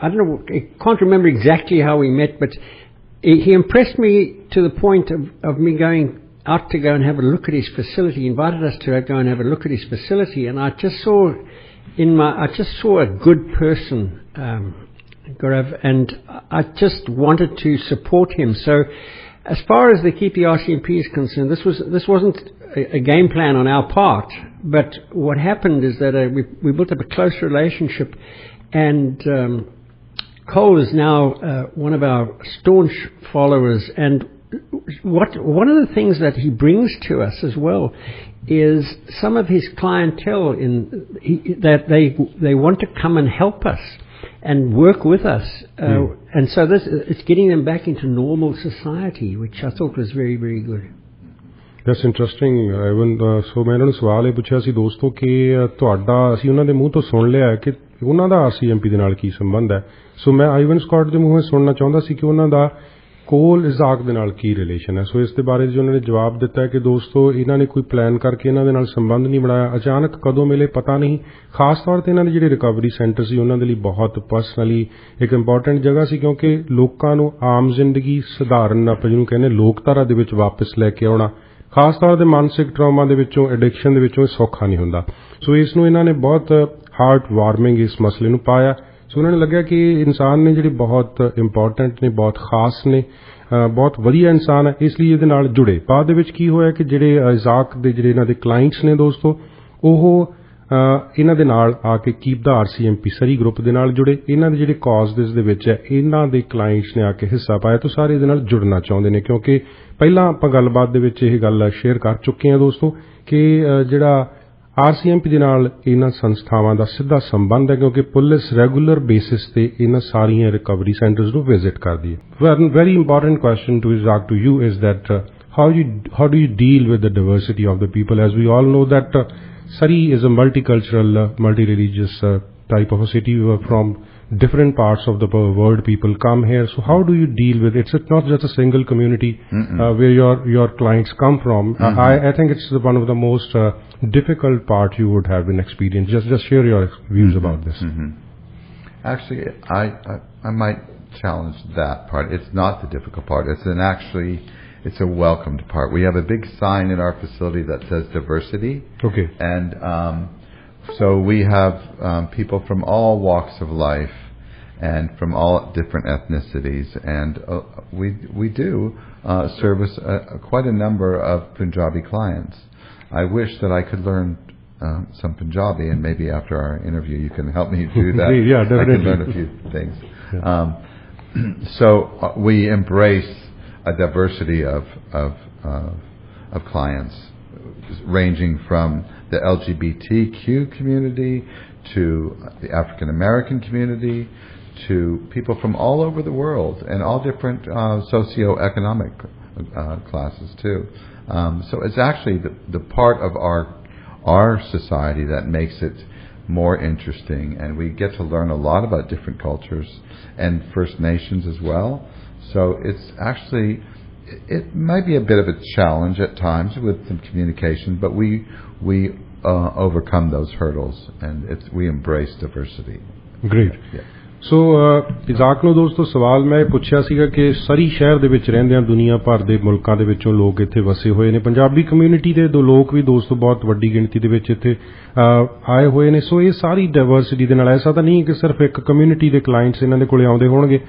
I don't know, I can't remember exactly how we met, but he impressed me to the point of me going out to go and have a look at his facility. He invited us to go and have a look at his facility, and I just saw a good person, Gaurav, and I just wanted to support him. So, as far as the Keep the RCMP is concerned, this wasn't a game plan on our part, but what happened is that we built up a close relationship, and Cole is now one of our staunch followers. And one of the things that he brings to us as well is some of his clientele that they want to come and help us and work with us, and so it's getting them back into normal society, which I thought was very, very good. That's interesting. Even so मैं उन्होंने सवाल ये पूछा सी दोस्तों कि ਤੁਹਾਡਾ ਅਸੀਂ ਉਹਨਾਂ ਦੇ ਮੂੰਹ ਤੋਂ ਸੁਣ ਲਿਆ ਕਿ ਉਹਨਾਂ ਦਾ RCMP ਦੇ ਨਾਲ ਕੀ ਸੰਬੰਧ ਹੈ। ਸੋ ਮੈਂ ਆਈਵਨ ਸਕਾਟ ਦੇ ਮੂੰਹੋਂ ਸੁਣਨਾ ਚਾਹੁੰਦਾ ਸੀ ਕਿ ਉਹਨਾਂ ਦਾ ਕੋਲ ਇਜ਼ਾਕ ਦੇ ਨਾਲ ਕੀ ਰਿਲੇਸ਼ਨ ਹੈ। ਸੋ ਇਸ ਦੇ ਬਾਰੇ ਜੋ ਉਹਨਾਂ ਨੇ ਜਵਾਬ ਦਿੱਤਾ ਹੈ ਕਿ ਦੋਸਤੋ ਇਹਨਾਂ ਨੇ ਕੋਈ ਪਲਾਨ ਕਰਕੇ ਇਹਨਾਂ ਦੇ ਨਾਲ ਸੰਬੰਧ ਨਹੀਂ ਬਣਾਇਆ, ਅਚਾਨਕ ਕਦੋਂ ਮਿਲੇ ਪਤਾ ਨਹੀਂ। ਖਾਸ ਤੌਰ ਤੇ ਇਹਨਾਂ ਦੇ ਜਿਹੜੇ ਰਿਕਵਰੀ ਸੈਂਟਰ ਸੀ ਉਹਨਾਂ ਦੇ ਲਈ ਬਹੁਤ ਪਰਸਨਲੀ ਇੱਕ ਇੰਪੋਰਟੈਂਟ ਜਗ੍ਹਾ ਸੀ, ਕਿਉਂਕਿ ਲੋਕਾਂ ਨੂੰ ਆਮ ਜ਼ਿੰਦਗੀ ਸਧਾਰਨ ਆਪਾਂ ਜਿਹਨੂੰ ਕਹਿੰਦੇ ਲੋਕਧਾਰਾ ਦੇ ਵਿੱਚ ਵਾਪਸ ਲੈ ਕੇ ਆਉਣਾ, ਖਾਸ ਤੌਰ ਤੇ ਮਾਨਸਿਕ ਟਰਾਮਾ ਦੇ ਵਿੱਚੋਂ, ਐਡਿਕਸ਼ਨ ਦੇ ਵਿੱਚੋਂ ਸੌਖਾ ਨਹੀਂ ਹੁੰਦਾ। ਸੋ ਇਸ ਨੂੰ ਇਹਨਾਂ ਨੇ ਬਹੁਤ ਹਾਰਟ ਵਾਰਮਿੰਗ ਇਸ ਮਸਲੇ ਨੂੰ ਪਾਇਆ। ਸੋ ਉਹਨਾਂ ਨੇ ਲੱਗਿਆ ਕਿ ਇਨਸਾਨ ਨੇ ਜਿਹੜੇ ਬਹੁਤ ਇੰਪੋਰਟੈਂਟ ਨੇ, ਬਹੁਤ ਖਾਸ ਨੇ, ਬਹੁਤ ਵਧੀਆ ਇਨਸਾਨ ਹੈ, ਇਸ ਲਈ ਇਹਦੇ ਨਾਲ ਜੁੜੇ। ਬਾਅਦ ਦੇ ਵਿੱਚ ਕੀ ਹੋਇਆ ਕਿ ਜਿਹੜੇ ਇਜ਼ਾਕ ਦੇ ਜਿਹੜੇ ਇਹਨਾਂ ਦੇ ਕਲਾਇੰਟਸ ਨੇ ਦੋਸਤੋ, ਉਹ ਇਹਨਾਂ ਦੇ ਨਾਲ ਆ ਕੇ ਕੀਪ ਦਾ RCMP ਸਰੀ ਗਰੁੱਪ ਦੇ ਨਾਲ ਜੁੜੇ। ਇਹਨਾਂ ਦੇ ਜਿਹੜੇ ਕਾਜ਼ਸ ਦੇ ਵਿੱਚ ਹੈ, ਇਹਨਾਂ ਦੇ ਕਲਾਇੰਟਸ ਨੇ ਆ ਕੇ ਹਿੱਸਾ ਪਾਇਆ, ਤਾਂ ਸਾਰੇ ਇਹਦੇ ਨਾਲ ਜੁੜਨਾ ਚਾਹੁੰਦੇ ਨੇ, ਕਿਉਂਕਿ ਪਹਿਲਾਂ ਆਪਾਂ ਗੱਲਬਾਤ ਦੇ ਵਿੱਚ ਇਹ ਗੱਲ ਸ਼ੇਅਰ ਕਰ ਚੁੱਕੇ ਹਾਂ ਦੋਸਤੋ ਕਿ ਜਿਹੜਾ RCMP ਦੇ ਨਾਲ ਇਹਨਾਂ ਸੰਸਥਾਵਾਂ ਦਾ ਸਿੱਧਾ ਸੰਬੰਧ ਹੈ, ਕਿਉਂਕਿ ਪੁਲਿਸ ਰੈਗੂਲਰ ਬੇਸਿਸ ਤੇ ਇਹਨਾਂ ਸਾਰੀਆਂ ਰਿਕਵਰੀ ਸੈਂਟਰਸ ਨੂੰ ਵਿਜ਼ਿਟ ਕਰਦੀ ਹੈ। Very important question to Izsak to you is that how do you deal with the diversity of the people? As we all know that Surrey is a multicultural, multi-religious type of a city from different parts of the world. People come here. So how do you deal with it? It's not just a single community where your clients come from. I think it's one of the most difficult part you would have been experienced. Just share your views about this. Actually, I might challenge that part. It's not the difficult part. It's a welcomed part. We have a big sign in our facility that says diversity. Okay. And so we have people from all walks of life and from all different ethnicities. And we do service quite a number of Punjabi clients. I wish that I could learn some Punjabi, and maybe after our interview you can help me do that. Yeah, definitely. I can learn a few things. Yeah. So we embrace a diversity of clients, ranging from the LGBTQ community to the African American community to people from all over the world and all different socio-economic classes too. So it's actually the part of our society that makes it more interesting, and we get to learn a lot about different cultures and First Nations as well. So it's actually, it might be a bit of a challenge at times with some communication, but we overcome those hurdles, and we embrace diversity. Great. Yeah. ਸੋ ਇਜ਼ਾਕ ਨੂੰ ਦੋਸਤੋ ਸਵਾਲ ਮੈਂ ਪੁੱਛਿਆ ਸੀਗਾ ਕਿ ਸਰੀ ਸ਼ਹਿਰ ਦੇ ਵਿੱਚ ਰਹਿੰਦਿਆਂ ਦੁਨੀਆ ਭਰ ਦੇ ਮੁਲਕਾਂ ਦੇ ਵਿੱਚੋਂ ਲੋਕ ਇੱਥੇ ਵਸੇ ਹੋਏ ਨੇ। ਪੰਜਾਬੀ ਕਮਿਊਨਿਟੀ ਦੇ ਦੋ ਲੋਕ ਵੀ ਦੋਸਤੋ ਬਹੁਤ ਵੱਡੀ ਗਿਣਤੀ ਦੇ ਵਿੱਚ ਇੱਥੇ ਆਏ ਹੋਏ ਨੇ। ਸੋ ਇਹ ਸਾਰੀ ਡਾਇਵਰਸਿਟੀ ਦੇ ਨਾਲ ਐਸਾ ਤਾਂ ਨਹੀਂ ਕਿ ਸਿਰਫ ਇੱਕ ਕਮਿਊਨਿਟੀ ਦੇ ਕਲਾਇੰਟਸ ਇਹਨਾਂ ਦੇ ਕੋਲੇ ਆਉਂਦੇ ਹੋਣਗੇ।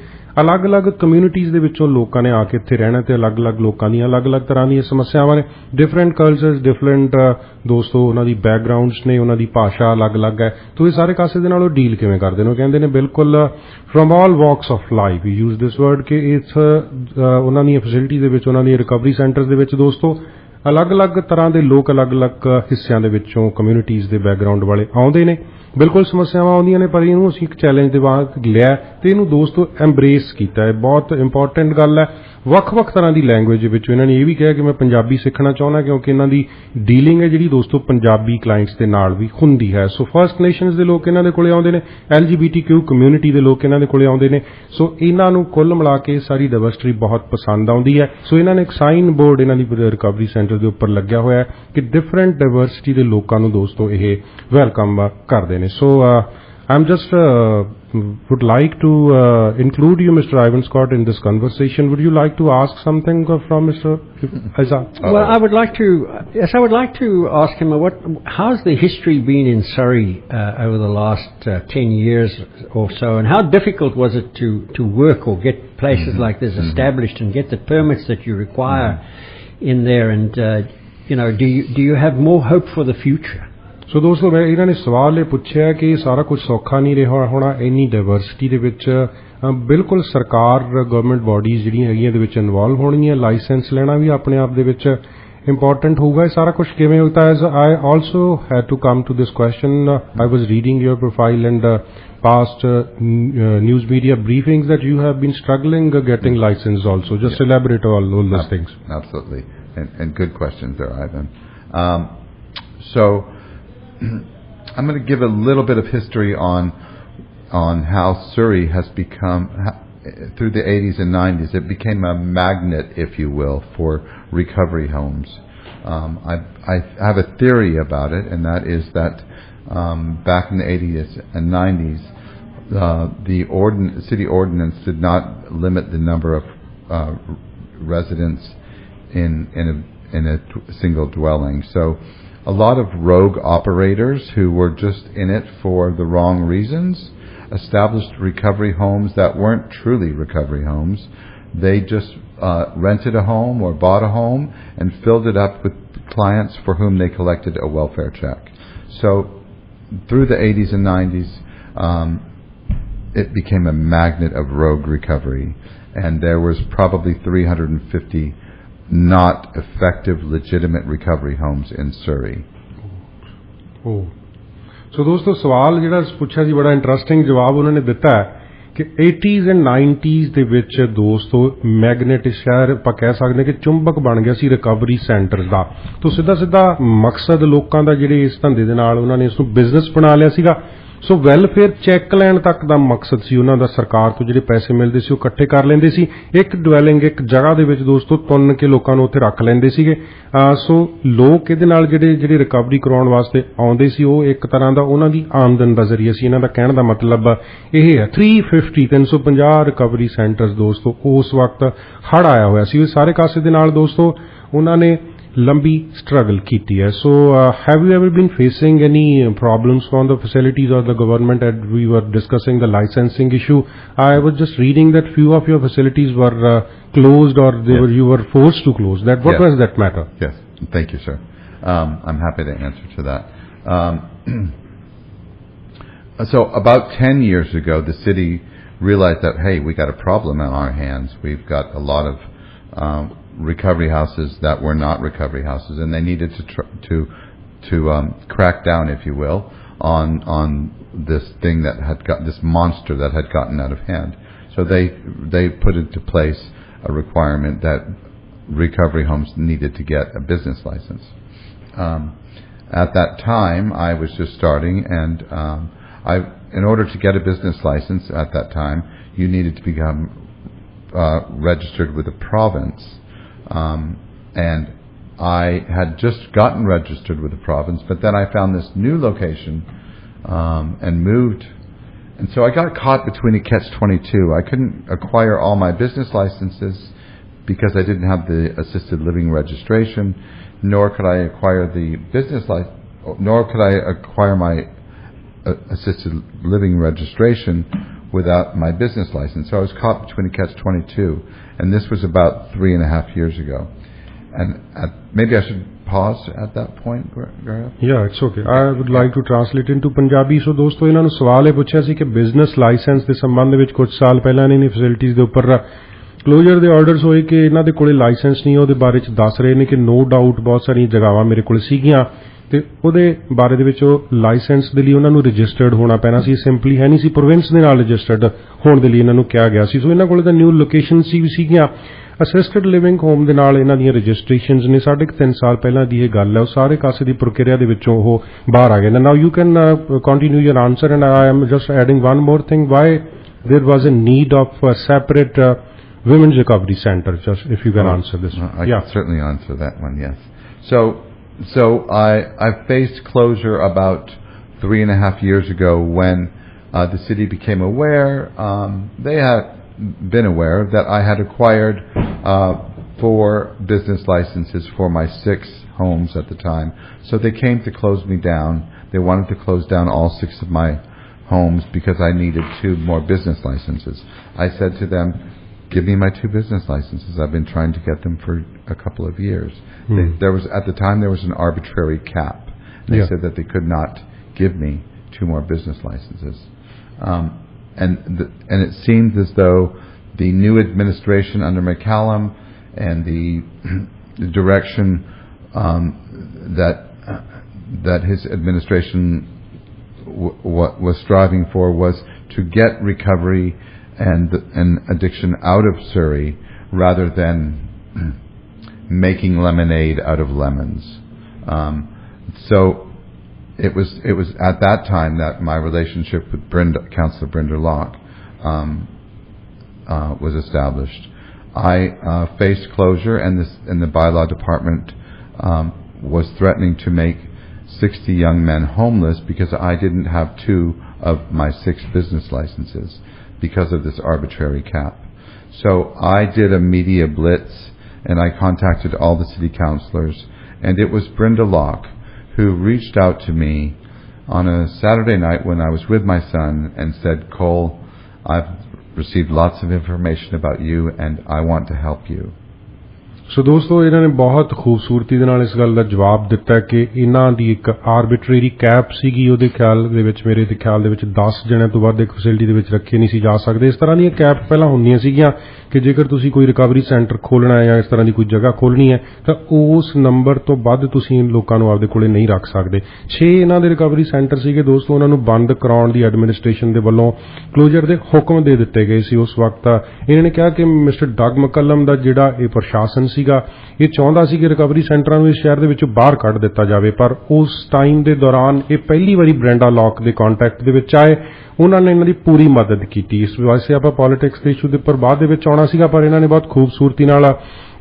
ਅਲੱਗ-ਅਲੱਗ ਕਮਿਊਨਿਟੀਜ਼ ਦੇ ਵਿੱਚੋਂ ਲੋਕਾਂ ਨੇ ਆ ਕੇ ਇੱਥੇ ਰਹਿਣਾ ਤੇ ਅਲੱਗ-ਅਲੱਗ ਲੋਕਾਂ ਦੀਆਂ ਅਲੱਗ-ਅਲੱਗ ਤਰ੍ਹਾਂ ਦੀਆਂ ਸਮੱਸਿਆਵਾਂ ਨੇ। ਡਿਫਰੈਂਟ ਕਲਚਰਸ, ਡਿਫਰੈਂਟ ਦੋਸਤੋ ਉਹਨਾਂ ਦੀ ਬੈਕਗਰਾਉਂਡਸ ਨੇ, ਉਹਨਾਂ ਦੀ ਭਾਸ਼ਾ ਅਲੱਗ-ਅਲੱਗ ਹੈ। ਤੋ ਇਹ ਸਾਰੇ ਕਾਸੇ ਦੇ ਨਾਲ ਉਹ ਡੀਲ ਕਿਵੇਂ ਕਰਦੇ ਨੇ? ਉਹ ਕਹਿੰਦੇ ਨੇ ਬਿਲਕੁਲ from all walks of life, we use this word ਕਿ ਇਸ ਉਹਨਾਂ ਦੀਆਂ ਫੈਸਿਲਿਟੀ ਦੇ ਵਿੱਚ, ਉਹਨਾਂ ਦੀਆਂ ਰਿਕਵਰੀ ਸੈਂਟਰਸ ਦੇ ਵਿੱਚ ਦੋਸਤੋ ਅਲੱਗ-ਅਲੱਗ ਤਰ੍ਹਾਂ ਦੇ ਲੋਕ ਅਲੱਗ-ਅਲੱਗ ਹਿੱਸਿਆਂ ਦੇ ਵਿੱਚੋਂ ਕਮਿਊਨਿਟੀਜ਼ ਦੇ ਬੈਕਗਰਾਉਂਡ ਵਾਲੇ ਆਉਂਦੇ ਨੇ। ਬਿਲਕੁਲ ਸਮੱਸਿਆਵਾਂ ਆਉਂਦੀਆਂ ਨੇ, ਪਰ ਇਹਨੂੰ ਅਸੀਂ ਇੱਕ ਚੈਲੰਜ ਦੇ ਬਾਅਦ ਲਿਆ ਤੇ ਇਹਨੂੰ ਦੋਸਤੋ ਐਮਬਰੇਸ ਕੀਤਾ ਹੈ। ਬਹੁਤ ਇੰਪੋਰਟੈਂਟ ਗੱਲ ਹੈ। ਵੱਖ-ਵੱਖ ਤਰ੍ਹਾਂ ਦੀ ਲੈਂਗੁਏਜ ਦੇ ਵਿੱਚ ਇਹਨਾਂ ਨੇ ਇਹ ਵੀ ਕਿਹਾ ਕਿ ਮੈਂ ਪੰਜਾਬੀ ਸਿੱਖਣਾ ਚਾਹੁੰਦਾ, ਕਿਉਂਕਿ ਇਹਨਾਂ ਦੀ ਡੀਲਿੰਗ ਹੈ ਜਿਹੜੀ ਦੋਸਤੋ ਪੰਜਾਬੀ ਕਲਾਇੰਟਸ ਦੇ ਨਾਲ ਵੀ ਹੁੰਦੀ ਹੈ। ਸੋ ਫਰਸਟ ਨੇਸ਼ਨਸ ਦੇ ਲੋਕ ਇਹਨਾਂ ਦੇ ਕੋਲੇ ਆਉਂਦੇ ਨੇ, LGBTQ ਕਮਿਊਨਿਟੀ ਦੇ ਲੋਕ ਇਹਨਾਂ ਦੇ ਕੋਲੇ ਆਉਂਦੇ ਨੇ। ਸੋ ਇਹਨਾਂ ਨੂੰ ਕੁੱਲ ਮਿਲਾ ਕੇ ਸਾਰੀ ਡਾਇਵਰਸਿਟੀ ਬਹੁਤ ਪਸੰਦ ਆਉਂਦੀ ਹੈ। ਸੋ ਇਹਨਾਂ ਨੇ ਇੱਕ ਸਾਈਨ ਬੋਰਡ ਇਹਨਾਂ ਦੀ ਰਿਕਵਰੀ ਸੈਂਟਰ ਸੈਂਟਰ ਦੇ ਉੱਪਰ ਲੱਗਿਆ ਹੋਇਆ ਹੈ ਕਿ ਡਿਫਰੈਂਟ ਡਾਇਵਰਸਿਟੀ ਦੇ ਲੋਕਾਂ ਨੂੰ ਦੋਸਤੋ ਇਹ ਵੈਲਕਮ ਕਰਦੇ ਨੇ। ਸੋ I'm just would like to include you, Mr. Ivan Scott, in this conversation. Would you like to ask something from Mr. Izsak? Well, I would like to. Yes, I would like to ask him how's the history been in Surrey over the last 10 years or so, and how difficult was it to work or get places like this established and get the permits that you require in there? And do you have more hope for the future? ਸੋ ਦੋਸਤੋ ਮੈਂ ਇਹਨਾਂ ਨੇ ਸਵਾਲ ਇਹ ਪੁੱਛਿਆ ਕਿ ਸਾਰਾ ਕੁਝ ਸੌਖਾ ਨਹੀਂ ਰਿਹਾ ਹੋਣਾ ਇੰਨੀ ਡਾਇਵਰਸਿਟੀ ਦੇ ਵਿੱਚ। ਬਿਲਕੁਲ ਸਰਕਾਰ ਗਵਰਨਮੈਂਟ ਬਾਡੀਜ਼ ਜਿਹੜੀਆਂ ਹੈਗੀਆਂ ਇਹਦੇ ਵਿੱਚ ਇਨਵੋਲਵ ਹੋਣਗੀਆਂ, ਲਾਇਸੈਂਸ ਲੈਣਾ ਵੀ ਆਪਣੇ ਆਪ ਦੇ ਵਿੱਚ ਇੰਪੋਰਟੈਂਟ ਹੋਊਗਾ। ਇਹ ਸਾਰਾ ਕੁਝ ਕਿਵੇਂ ਹੋਤਾ ਹੈ? I also had to come to this question. I was reading your profile and past news media briefings that you have been struggling getting license also. Just elaborate all those things. Absolutely, and good questions there, Ivan. So I'm going to give a little bit of history on how Surrey has become, through the 80s and 90s, it became a magnet, if you will, for recovery homes. I have a theory about it, and that is that back in the 80s and 90s, the city ordinance did not limit the number of residents in a single dwelling. So a lot of rogue operators who were just in it for the wrong reasons established recovery homes that weren't truly recovery homes. They just rented a home or bought a home and filled it up with clients for whom they collected a welfare check. So through the 80s and 90s, it became a magnet of rogue recovery, and there was probably 350 not effective, legitimate recovery homes in Surrey. Oh. So ਦੋਸਤੋ ਸਵਾਲ ਜਿਹੜਾ ਪੁੱਛਿਆ ਸੀ ਬੜਾ interesting ਜਵਾਬ ਉਹਨਾਂ ਨੇ ਦਿੱਤਾ ਹੈ ਕਿ 80s and 90s ਦੇ ਵਿੱਚ ਦੋਸਤੋ ਮੈਗਨੇਟ ਸ਼ਹਿਰ ਆਪਾਂ ਕਹਿ ਸਕਦੇ ਕਿ ਚੁੰਬਕ ਬਣ ਗਿਆ ਸੀ ਰਿਕਵਰੀ ਸੈਂਟਰ ਦਾ। ਤੋਂ ਸਿੱਧਾ ਮਕਸਦ ਲੋਕਾਂ ਦਾ ਜਿਹੜੇ ਇਸ ਧੰਦੇ ਦੇ ਨਾਲ ਉਹਨਾਂ ਨੇ ਇਸ ਨੂੰ ਬਿਜ਼ਨਸ ਬਣਾ ਲਿਆ ਸੀਗਾ। ਸੋ ਵੈਲਫੇਅਰ ਚੈੱਕ ਲੈਣ ਤੱਕ ਦਾ ਮਕਸਦ ਸੀ ਉਹਨਾਂ ਦਾ। ਸਰਕਾਰ ਤੋਂ ਜਿਹੜੇ ਪੈਸੇ ਮਿਲਦੇ ਸੀ ਉਹ ਇਕੱਠੇ ਕਰ ਲੈਂਦੇ ਸੀ, ਇੱਕ ਡਵੈਲਿੰਗ ਇੱਕ ਜਗ੍ਹਾ ਦੇ ਵਿੱਚ ਦੋਸਤੋ ਤੁੰਨ ਕੇ ਲੋਕਾਂ ਨੂੰ ਉੱਥੇ ਰੱਖ ਲੈਂਦੇ ਸੀਗੇ। ਸੋ ਲੋਕ ਇਹਦੇ ਨਾਲ ਜਿਹੜੇ ਰਿਕਵਰੀ ਕਰਾਉਣ ਵਾਸਤੇ ਆਉਂਦੇ ਸੀ ਉਹ ਇੱਕ ਤਰ੍ਹਾਂ ਦਾ ਉਹਨਾਂ ਦੀ ਆਮਦਨ ਦਾ ਜ਼ਰੀਆ ਸੀ। ਇਹਨਾਂ ਦਾ ਕਹਿਣ ਦਾ ਮਤਲਬ ਇਹ ਹੈ 350 ਰਿਕਵਰੀ ਸੈਂਟਰਸ ਦੋਸਤੋ ਉਸ ਵਕਤ ਹੜ੍ਹ ਆਇਆ ਹੋਇਆ ਸੀ। ਸਾਰੇ ਕਾਸੇ ਦੇ ਨਾਲ ਦੋਸਤੋ ਉਹਨਾਂ ਨੇ ਲੰਬੀ struggle ਕੀਤੀ ਹੈ। So have you ever been facing any problems from the facilities or the government? And we were discussing the licensing issue. I was just reading that few of your facilities were closed or you were forced to close. What was that matter? Yes, thank you, sir. I'm happy to answer to that. So about 10 years ago, the city realized that, hey, we got a problem on our hands. We've got a lot of recovery houses that were not recovery houses, and they needed to crack down, if you will, on this thing that had got this monster that had gotten out of hand. So they put into place a requirement that recovery homes needed to get a business license. At that time, I was just starting, and in order to get a business license at that time, you needed to become registered with the province. And I had just gotten registered with the province, but then I found this new location and moved. And so I got caught between a catch-22. I couldn't acquire all my business licenses because I didn't have the assisted living registration, nor could I acquire the business license, nor could I acquire my assisted living registration without my business license. So I was caught between a catch-22, and this was about 3.5 years ago. And maybe I should pause at that point, Gaurav? Yeah, it's okay. I would like to translate into Punjabi. So ਦੋਸਤੋ ਇਹਨਾਂ ਨੂੰ ਸਵਾਲ ਇਹ ਪੁੱਛਿਆ ਸੀ ਕਿ business licence ਦੇ ਸੰਬੰਧ ਵਿੱਚ ਕੁਝ ਸਾਲ ਪਹਿਲਾਂ ਇਹਨਾਂ ਫੈਸਿਲਿਟੀਜ਼ ਦੇ ਉੱਪਰ ਕਲੋਜ਼ਰ ਦੇ ਆਰਡਰਸ ਹੋਏ ਕਿ ਇਹਨਾਂ ਦੇ ਕੋਲੇ ਲਾਇਸੈਂਸ ਨਹੀਂ, ਉਹਦੇ ਬਾਰੇ ਚ ਦੱਸ ਰਹੇ ਨੇ ਕਿ ਨੋ ਡਾਊਟ ਬਹੁਤ ਸਾਰੀਆਂ ਜਗ੍ਹਾਵਾਂ ਮੇਰੇ ਕੋਲ ਸੀਗੀਆਂ ਤੇ ਉਹਦੇ ਬਾਰੇ ਦੇ ਵਿੱਚ ਉਹ ਲਾਇਸੈਂਸ ਦੇ ਲਈ ਉਹਨਾਂ ਨੂੰ ਰਜਿਸਟਰਡ ਹੋਣਾ ਪੈਣਾ ਸੀ। ਸਿੰਪਲੀ ਹੈ ਨਹੀਂ ਸੀ, ਪ੍ਰੋਵਿੰਸ ਦੇ ਨਾਲ ਰਜਿਸਟਰਡ ਹੋਣ ਦੇ ਲਈ ਇਹਨਾਂ ਨੂੰ ਕਿਹਾ ਗਿਆ ਸੀ। ਸੋ ਇਹਨਾਂ ਕੋਲ ਤਾਂ ਨਿਊ ਲੋਕੇਸ਼ਨ ਸੀਗੀਆਂ। ਅਸਿਸਟਡ ਲਿਵਿੰਗ ਹੋਮ ਦੇ ਨਾਲ ਇਹਨਾਂ ਦੀਆਂ ਰਜਿਸਟ੍ਰੇਸ਼ਨਸ ਨੇ। 3.5 ਸਾਲ ਪਹਿਲਾਂ ਦੀ ਇਹ ਗੱਲ ਹੈ। ਉਹ ਸਾਰੇ ਕਾਸੇ ਦੀ ਪ੍ਰਕਿਰਿਆ ਦੇ ਵਿੱਚੋਂ ਉਹ ਬਾਹਰ ਆ ਗਏ। Now you can continue your answer, and I am just adding one more thing, why there was a need of separate women's recovery center, just if you can answer this. I can certainly answer that one, yes. So I faced closure about 3.5 years ago when the city became aware. They had been aware that I had acquired 4 business licenses for my 6 homes at the time. So they came to close me down. They wanted to close down all 6 of my homes because I needed 2 more business licenses. I said to them, give me my 2 business licenses. I've been trying to get them for a couple of years. At the time there was an arbitrary cap. They said that they could not give me 2 more business licenses. And it seemed as though the new administration under McCallum and the direction that his administration was striving for was to get recovery and addiction out of Surrey rather than making lemonade out of lemons. So it was at that time that my relationship with Councillor Brenda Locke was established. I faced closure, and the bylaw department was threatening to make 60 young men homeless because I didn't have 2 of my 6 business licenses because of this arbitrary cap. So I did a media blitz, and I contacted all the city councillors, and it was Brenda Locke who reached out to me on a Saturday night when I was with my son and said, Cole, I've received lots of information about you and I want to help you. ਸੋ ਦੋਸਤੋ ਇਹਨਾਂ ਨੇ ਬਹੁਤ ਖੂਬਸੂਰਤੀ ਦੇ ਨਾਲ ਇਸ ਗੱਲ ਦਾ ਜਵਾਬ ਦਿੱਤਾ ਕਿ ਇਹਨਾਂ ਦੀ ਇੱਕ ਆਰਬਿਟਰੇਰੀ ਕੈਪ ਸੀਗੀ, ਉਹਦੇ ਖਿਆਲ ਦੇ ਵਿੱਚ ਮੇਰੇ ਦੇ ਖਿਆਲ ਦੇ ਵਿੱਚ 10 ਜਣਿਆਂ ਤੋਂ ਵੱਧ ਇੱਕ ਫੈਸਿਲਿਟੀ ਦੇ ਵਿੱਚ ਰੱਖੇ ਨਹੀਂ ਸੀ ਜਾ ਸਕਦੇ। ਇਸ ਤਰ੍ਹਾਂ ਦੀਆਂ ਕੈਪ ਪਹਿਲਾਂ ਹੁੰਦੀਆਂ ਸੀਗੀਆਂ ਕਿ ਜੇਕਰ ਤੁਸੀਂ ਕੋਈ ਰਿਕਵਰੀ ਸੈਂਟਰ ਖੋਲ੍ਹਣਾ ਹੈ ਜਾਂ ਇਸ ਤਰ੍ਹਾਂ ਦੀ ਕੋਈ ਜਗ੍ਹਾ ਖੋਲ੍ਹਣੀ ਹੈ ਤਾਂ ਉਸ ਨੰਬਰ ਤੋਂ ਵੱਧ ਤੁਸੀਂ ਲੋਕਾਂ ਨੂੰ ਆਪਦੇ ਕੋਲੇ ਨਹੀਂ ਰੱਖ ਸਕਦੇ। 6 ਇਹਨਾਂ ਦੇ ਰਿਕਵਰੀ ਸੈਂਟਰ ਸੀਗੇ ਦੋਸਤੋ, ਉਹਨਾਂ ਨੂੰ ਬੰਦ ਕਰਾਉਣ ਦੀ ਐਡਮਿਨਿਸਟ੍ਰੇਸ਼ਨ ਦੇ ਵੱਲੋਂ ਕਲੋਜ਼ਰ ਦੇ ਹੁਕਮ ਦੇ ਦਿੱਤੇ ਗਏ ਸੀ ਉਸ ਵਕਤ। ਇਹਨਾਂ ਨੇ ਕਿਹਾ ਕਿ ਮਿਸਟਰ ਡਗ ਮਕੱਲਮ ਦਾ ਜਿਹੜਾ ਇਹ ਪ੍ਰਸ਼ਾਸਨ ਸੀਗਾ ਇਹ ਚਾਹੁੰਦਾ ਸੀ ਕਿ ਰਿਕਵਰੀ ਸੈਂਟਰਾਂ ਨੂੰ ਇਸ ਸ਼ਹਿਰ ਦੇ ਵਿੱਚੋਂ ਬਾਹਰ ਕੱਢ ਦਿੱਤਾ ਜਾਵੇ, ਪਰ ਉਸ ਟਾਈਮ ਦੇ ਦੌਰਾਨ ਇਹ ਪਹਿਲੀ ਵਾਰੀ ਬ੍ਰੈਂਡਾ ਲੌਕ ਦੇ ਕੰਟੈਕਟ ਦੇ ਵਿੱਚ ਆਏ। ਉਹਨਾਂ ਨੇ ਇਹਨਾਂ ਦੀ ਪੂਰੀ ਮਦਦ ਕੀਤੀ। ਇਸ ਵਾਸਤੇ ਆਪਾਂ ਪੋਲਿਟਿਕਸ ਦੇ ਇਸ਼ੂ ਦੇ ਉੱਪਰ ਬਾਅਦ ਦੇ ਵਿੱਚ ਆਉਣਾ ਸੀਗਾ, ਪਰ ਇਹਨਾਂ ਨੇ ਬਹੁਤ ਖੂਬਸੂਰਤੀ ਨਾਲ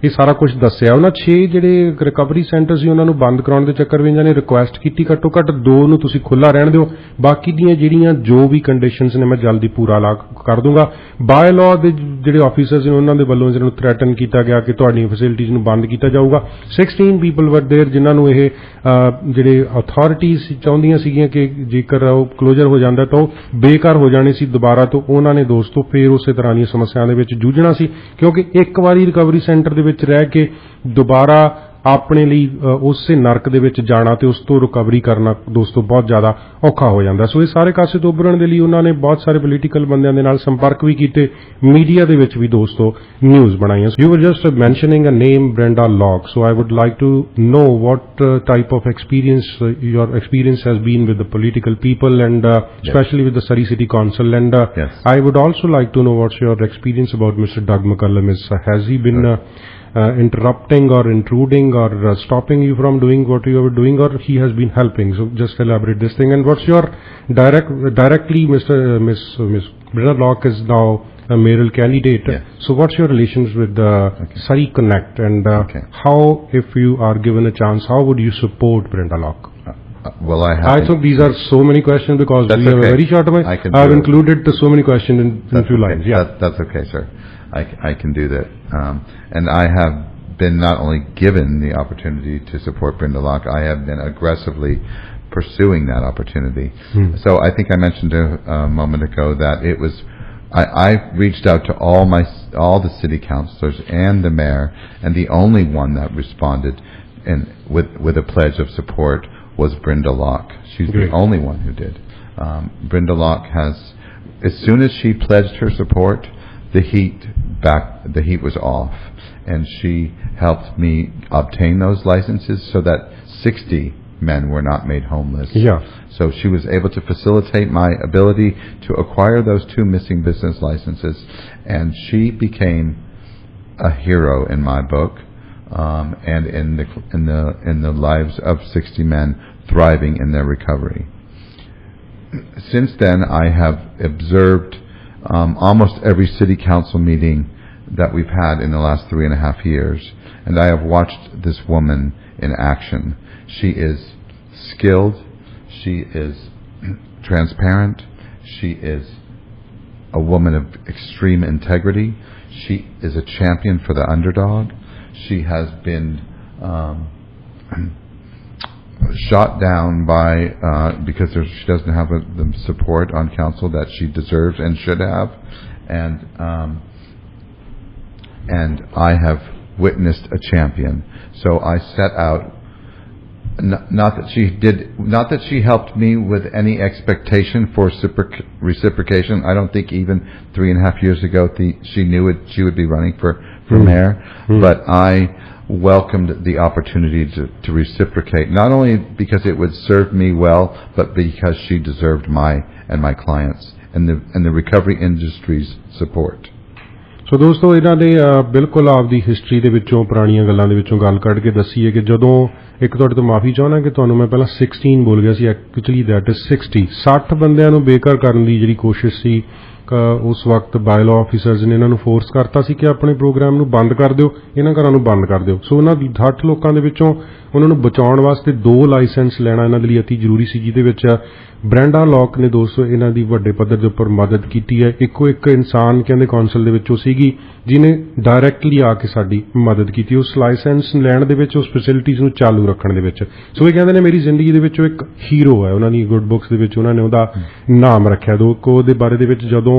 ਇਹ ਸਾਰਾ ਕੁਝ ਦੱਸਿਆ। ਉਹਨਾਂ 6 ਜਿਹੜੇ ਰਿਕਵਰੀ ਸੈਂਟਰ ਸੀ ਉਹਨਾਂ ਨੂੰ ਬੰਦ ਕਰਾਉਣ ਦੇ ਚੱਕਰ ਵਿੱਚ ਇਹਨਾਂ ਨੇ ਰਿਕੁਐਸਟ ਕੀਤੀ ਘੱਟੋ ਘੱਟ 2 ਨੂੰ ਤੁਸੀਂ ਖੁੱਲ੍ਹਾ ਰਹਿਣ ਦਿਓ, ਬਾਕੀ ਦੀਆਂ ਜਿਹੜੀਆਂ ਜੋ ਵੀ ਕੰਡੀਸ਼ਨਸ ਨੇ ਮੈਂ ਜਲਦੀ ਪੂਰਾ ਕਰ ਦੂੰਗਾ। ਬਾਏ ਲਾਅ ਦੇ ਜਿਹੜੇ ਆਫੀਸਰਸ ਨੇ ਉਹਨਾਂ ਦੇ ਵੱਲੋਂ ਇਹਨਾਂ ਨੂੰ ਥ੍ਰੈਟਨ ਕੀਤਾ ਗਿਆ ਕਿ ਤੁਹਾਡੀਆਂ ਫੈਸਿਲਿਟੀਜ਼ ਨੂੰ ਬੰਦ ਕੀਤਾ ਜਾਊਗਾ। 16 ਪੀਪਲ ਵਰ ਦੇਅਰ ਜਿਨ੍ਹਾਂ ਨੂੰ ਇਹ ਜਿਹੜੇ ਅਥਾਰਟੀਜ਼ ਚਾਹੁੰਦੀਆਂ ਸੀਗੀਆਂ ਕਿ ਜੇਕਰ ਉਹ ਕਲੋਜ਼ਰ ਹੋ ਜਾਂਦਾ ਤਾਂ ਉਹ ਬੇਕਾਰ ਹੋ ਜਾਣੇ ਸੀ ਦੁਬਾਰਾ ਤੋਂ। ਉਹਨਾਂ ਨੇ ਦੋਸਤੋ ਫਿਰ ਉਸੇ ਤਰ੍ਹਾਂ ਦੀਆਂ ਸਮੱਸਿਆਵਾਂ ਦੇ ਵਿੱਚ ਜੂਝਣਾ ਸੀ, ਕਿਉਂਕਿ ਇੱਕ ਵਾਰੀ ਰਿਕਵਰੀ ਸੈਂਟਰ ਦੇ ਵਿੱਚ ਰਹਿ ਕੇ ਦੁਬਾਰਾ ਆਪਣੇ ਲਈ ਉਸੇ ਨਰਕ ਦੇ ਵਿੱਚ ਜਾਣਾ ਤੇ ਉਸ ਤੋਂ ਰਿਕਵਰੀ ਕਰਨਾ ਦੋਸਤੋ ਬਹੁਤ ਜ਼ਿਆਦਾ ਔਖਾ ਹੋ ਜਾਂਦਾ। ਸੋ ਇਹ ਸਾਰੇ ਕਾਸੇ ਤੋਂ ਉੱਭਰਨ ਦੇ ਲਈ ਉਹਨਾਂ ਨੇ ਬਹੁਤ ਸਾਰੇ ਪੋਲੀਟੀਕਲ ਬੰਦਿਆਂ ਦੇ ਨਾਲ ਸੰਪਰਕ ਵੀ ਕੀਤੇ, ਮੀਡੀਆ ਦੇ ਵਿੱਚ ਵੀ ਦੋਸਤੋ ਨਿਊਜ਼ ਬਣਾਈਆਂ। You were just mentioning a name Brenda Locke, so I would like to know what type of experience your experience has been with the political people and especially with the Surrey City Council, and I would also like to know what's your experience about Mr. Doug McCallum. Has he been interrupting or intruding or stopping you from doing what you were doing, or he has been helping? So just elaborate this thing. And what's your directly Miss Brenda Locke is now a mayoral candidate. So what's your relations with the Surrey Connect, and how, if you are given a chance, how would you support Brenda Locke? Well, I think these are so many questions because we have a very short time. I have included so many questions in few lines. That's okay, sir. I can do that. And I have been not only given the opportunity to support Brenda Locke, I have been aggressively pursuing that opportunity. So I think I mentioned a moment ago that it was I reached out to all the city councillors and the mayor, and the only one that responded with a pledge of support was Brenda Locke. She's the only one who did. Brenda Locke has, as soon as she pledged her support, the heat was off, and she helped me obtain those licenses so that 60 men were not made homeless. So she was able to facilitate my ability to acquire those 2 missing business licenses, and she became a hero in my book, and in the lives of 60 men thriving in their recovery. Since then, I have observed almost every city council meeting that we've had in the last 3.5 years, and I have watched this woman in action. She is skilled, she is transparent, she is a woman of extreme integrity, she is a champion for the underdog, she has been shot down by because she doesn't have the support on council that she deserves and should have, and I have witnessed a champion. So I set out. Not that she helped me with any expectation for reciprocation. I don't think even 3.5 years ago she knew she would be running for mayor. But I welcomed the opportunity to reciprocate, not only because it would serve me well, but because she deserved my clients and the recovery industry's support. ਸੋ ਦੋਸਤੋ ਇਹਨਾਂ ਨੇ ਬਿਲਕੁਲ ਆਪਦੀ history ਦੇ ਵਿੱਚੋਂ ਪੁਰਾਣੀਆਂ ਗੱਲਾਂ ਦੇ ਵਿੱਚੋਂ ਗੱਲ ਕੱਢ ਕੇ ਦੱਸੀ ਹੈ ਕਿ ਜਦੋਂ ਇੱਕ ਤੁਹਾਡੇ ਤੋਂ ਮਾਫੀ ਚਾਹੁੰਦਾ ਕਿ ਤੁਹਾਨੂੰ ਮੈਂ ਪਹਿਲਾਂ 16 ਬੋਲ ਗਿਆ ਸੀ, ਐਕਚੁਅਲੀ ਦੈਟ ਇਜ਼ 60 ਬੰਦਿਆਂ ਨੂੰ ਬੇਘਰ ਕਰਨ ਦੀ ਜਿਹੜੀ ਕੋਸ਼ਿਸ਼ ਸੀ ਉਸ ਵਕਤ ਬਾਇਲੋ ਆਫੀਸਰਸ ਨੇ ਇਹਨਾਂ ਨੂੰ ਫੋਰਸ ਕਰਤਾ ਸੀ ਕਿ ਆਪਣੇ ਪ੍ਰੋਗਰਾਮ ਨੂੰ ਬੰਦ ਕਰ ਦਿਓ, ਇਹਨਾਂ ਘਰਾਂ ਨੂੰ ਬੰਦ ਕਰ ਦਿਓ। ਸੋ ਉਹਨਾਂ 60 ਲੋਕਾਂ ਦੇ ਵਿੱਚੋਂ ਉਹਨਾਂ ਨੂੰ ਬਚਾਉਣ ਵਾਸਤੇ 2 ਲਾਇਸੈਂਸ ਲੈਣਾ ਇਹਨਾਂ ਦੇ ਲਈ ਅਤੀ ਜ਼ਰੂਰੀ ਸੀ, ਜਿਹਦੇ ਵਿੱਚ ਬ੍ਰੈਂਡਾ ਲੌਕ ਨੇ ਦੋਸਤੋ ਇਹਨਾਂ ਦੀ ਵੱਡੇ ਪੱਧਰ ਦੇ ਉੱਪਰ ਮਦਦ ਕੀਤੀ ਹੈ। ਇੱਕੋ ਇੱਕ ਇਨਸਾਨ ਕਹਿੰਦੇ ਕੌਂਸਲ ਦੇ ਵਿੱਚੋਂ ਸੀਗੀ ਜਿਹਨੇ ਡਾਇਰੈਕਟਲੀ ਆ ਕੇ ਸਾਡੀ ਮਦਦ ਕੀਤੀ ਉਸ ਲਾਇਸੈਂਸ ਲੈਣ ਦੇ ਵਿੱਚ, ਉਸ ਫੈਸਿਲਿਟੀਜ਼ ਨੂੰ ਚਾਲੂ ਰੱਖਣ ਦੇ ਵਿੱਚ। ਸੋ ਇਹ ਕਹਿੰਦੇ ਨੇ ਮੇਰੀ ਜ਼ਿੰਦਗੀ ਦੇ ਵਿੱਚੋਂ ਇੱਕ ਹੀਰੋ ਹੈ, ਉਹਨਾਂ ਦੀ ਗੁੱਡ ਬੁੱਕਸ ਦੇ ਵਿੱਚ ਉਹਨਾਂ ਨੇ ਉਹਦਾ ਨਾਮ ਰੱਖਿਆ। ਉਹਦੇ ਬਾਰੇ ਦੇ ਵਿੱਚ ਜਦੋਂ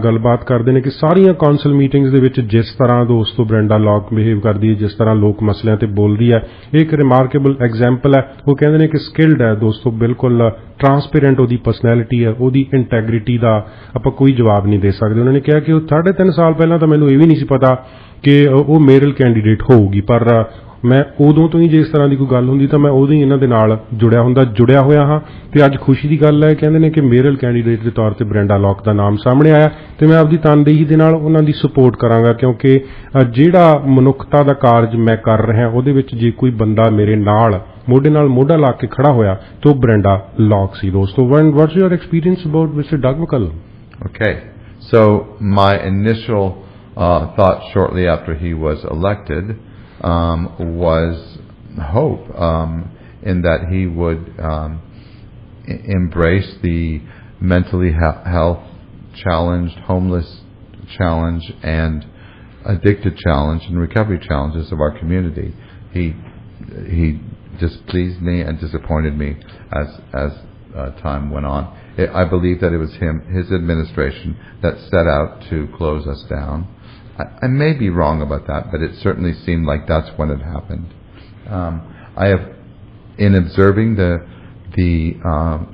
ਗੱਲਬਾਤ ਕਰਦੇ ਨੇ ਕਿ ਸਾਰੀਆਂ ਕੌਂਸਲ ਮੀਟਿੰਗਸ ਦੇ ਵਿੱਚ ਜਿਸ ਤਰ੍ਹਾਂ ਦੋਸਤੋ ਬ੍ਰੈਂਡਾ ਲੌਕ ਬਿਹੇਵ ਕਰਦੀ ਹੈ, ਜਿਸ ਤਰ੍ਹਾਂ ਲੋਕ ਮਸਲਿਆਂ ਤੇ ਬੋਲਦੀ ਹੈ, ਇਹ ਇੱਕ ਰਿਮਾਰਕੇਬਲ ਐਗਜ਼ਾਮਪਲ ਹੈ। ਉਹ ਕਹਿੰਦੇ ਨੇ ਕਿ ਸਕਿਲਡ ਹੈ ਦੋਸਤੋ, ਬਿਲਕੁਲ ਟਰਾਂਸਪੇਰੈਂਟ ਉਹਦੀ ਪਰਸਨੈਲਿਟੀ ਹੈ, ਉਹਦੀ ਇੰਟੈਗ੍ਰਿਟੀ ਦਾ ਆਪਾਂ ਕੋਈ ਜਵਾਬ ਨਹੀਂ ਦੇ ਸਕਦੇ। ਉਹਨਾਂ ਨੇ ਕਿਹਾ ਕਿ ਉਹ 3.5 ਸਾਲ ਪਹਿਲਾਂ ਤਾਂ ਮੈਨੂੰ ਇਹ ਵੀ ਨਹੀਂ ਸੀ ਪਤਾ ਕਿ ਉਹ ਮੇਅਰਲ ਕੈਂਡੀਡੇਟ ਹੋਊਗੀ, ਪਰ ਮੈਂ ਉਦੋਂ ਤੋਂ ਹੀ ਜੇ ਇਸ ਤਰ੍ਹਾਂ ਦੀ ਕੋਈ ਗੱਲ ਹੁੰਦੀ ਤਾਂ ਮੈਂ ਉਦੋਂ ਹੀ ਇਹਨਾਂ ਦੇ ਨਾਲ ਜੁੜਿਆ ਹੋਇਆ ਹਾਂ। ਤੇ ਅੱਜ ਖੁਸ਼ੀ ਦੀ ਗੱਲ ਹੈ, ਕਹਿੰਦੇ ਨੇ ਕਿ ਮੇਅਰਲ ਕੈਂਡੀਡੇਟ ਦੇ ਤੌਰ ਤੇ ਬ੍ਰੈਂਡਾ ਲੌਕ ਦਾ ਨਾਮ ਸਾਹਮਣੇ ਆਇਆ ਤੇ ਮੈਂ ਆਪਦੀ ਤਨਦੇਹੀ ਦੇ ਨਾਲ ਉਹਨਾਂ ਦੀ ਸਪੋਰਟ ਕਰਾਂਗਾ, ਕਿਉਂਕਿ ਜਿਹੜਾ ਮਨੁੱਖਤਾ ਦਾ ਕਾਰਜ ਮੈਂ ਕਰ ਰਿਹਾ ਉਹਦੇ ਵਿੱਚ ਜੇ ਕੋਈ ਬੰਦਾ ਮੇਰੇ ਨਾਲ ਮੋਢਾ ਲਾ ਕੇ ਖੜਾ ਹੋਇਆ ਤਾਂ ਉਹ ਬ੍ਰੈਂਡਾ ਲੌਕ ਸੀ ਦੋਸਤੋ। What's your experience about mister Doug McCallum? Okay, so my initial thought shortly after he was elected was hope, in that he would embrace the mentally health challenged, homeless challenge, and addicted challenge and recovery challenges of our community. He displeased me and disappointed me as time went on. I believe that it was his administration that set out to close us down. I may be wrong about that, but it certainly seemed like that's when it happened. I have, in observing the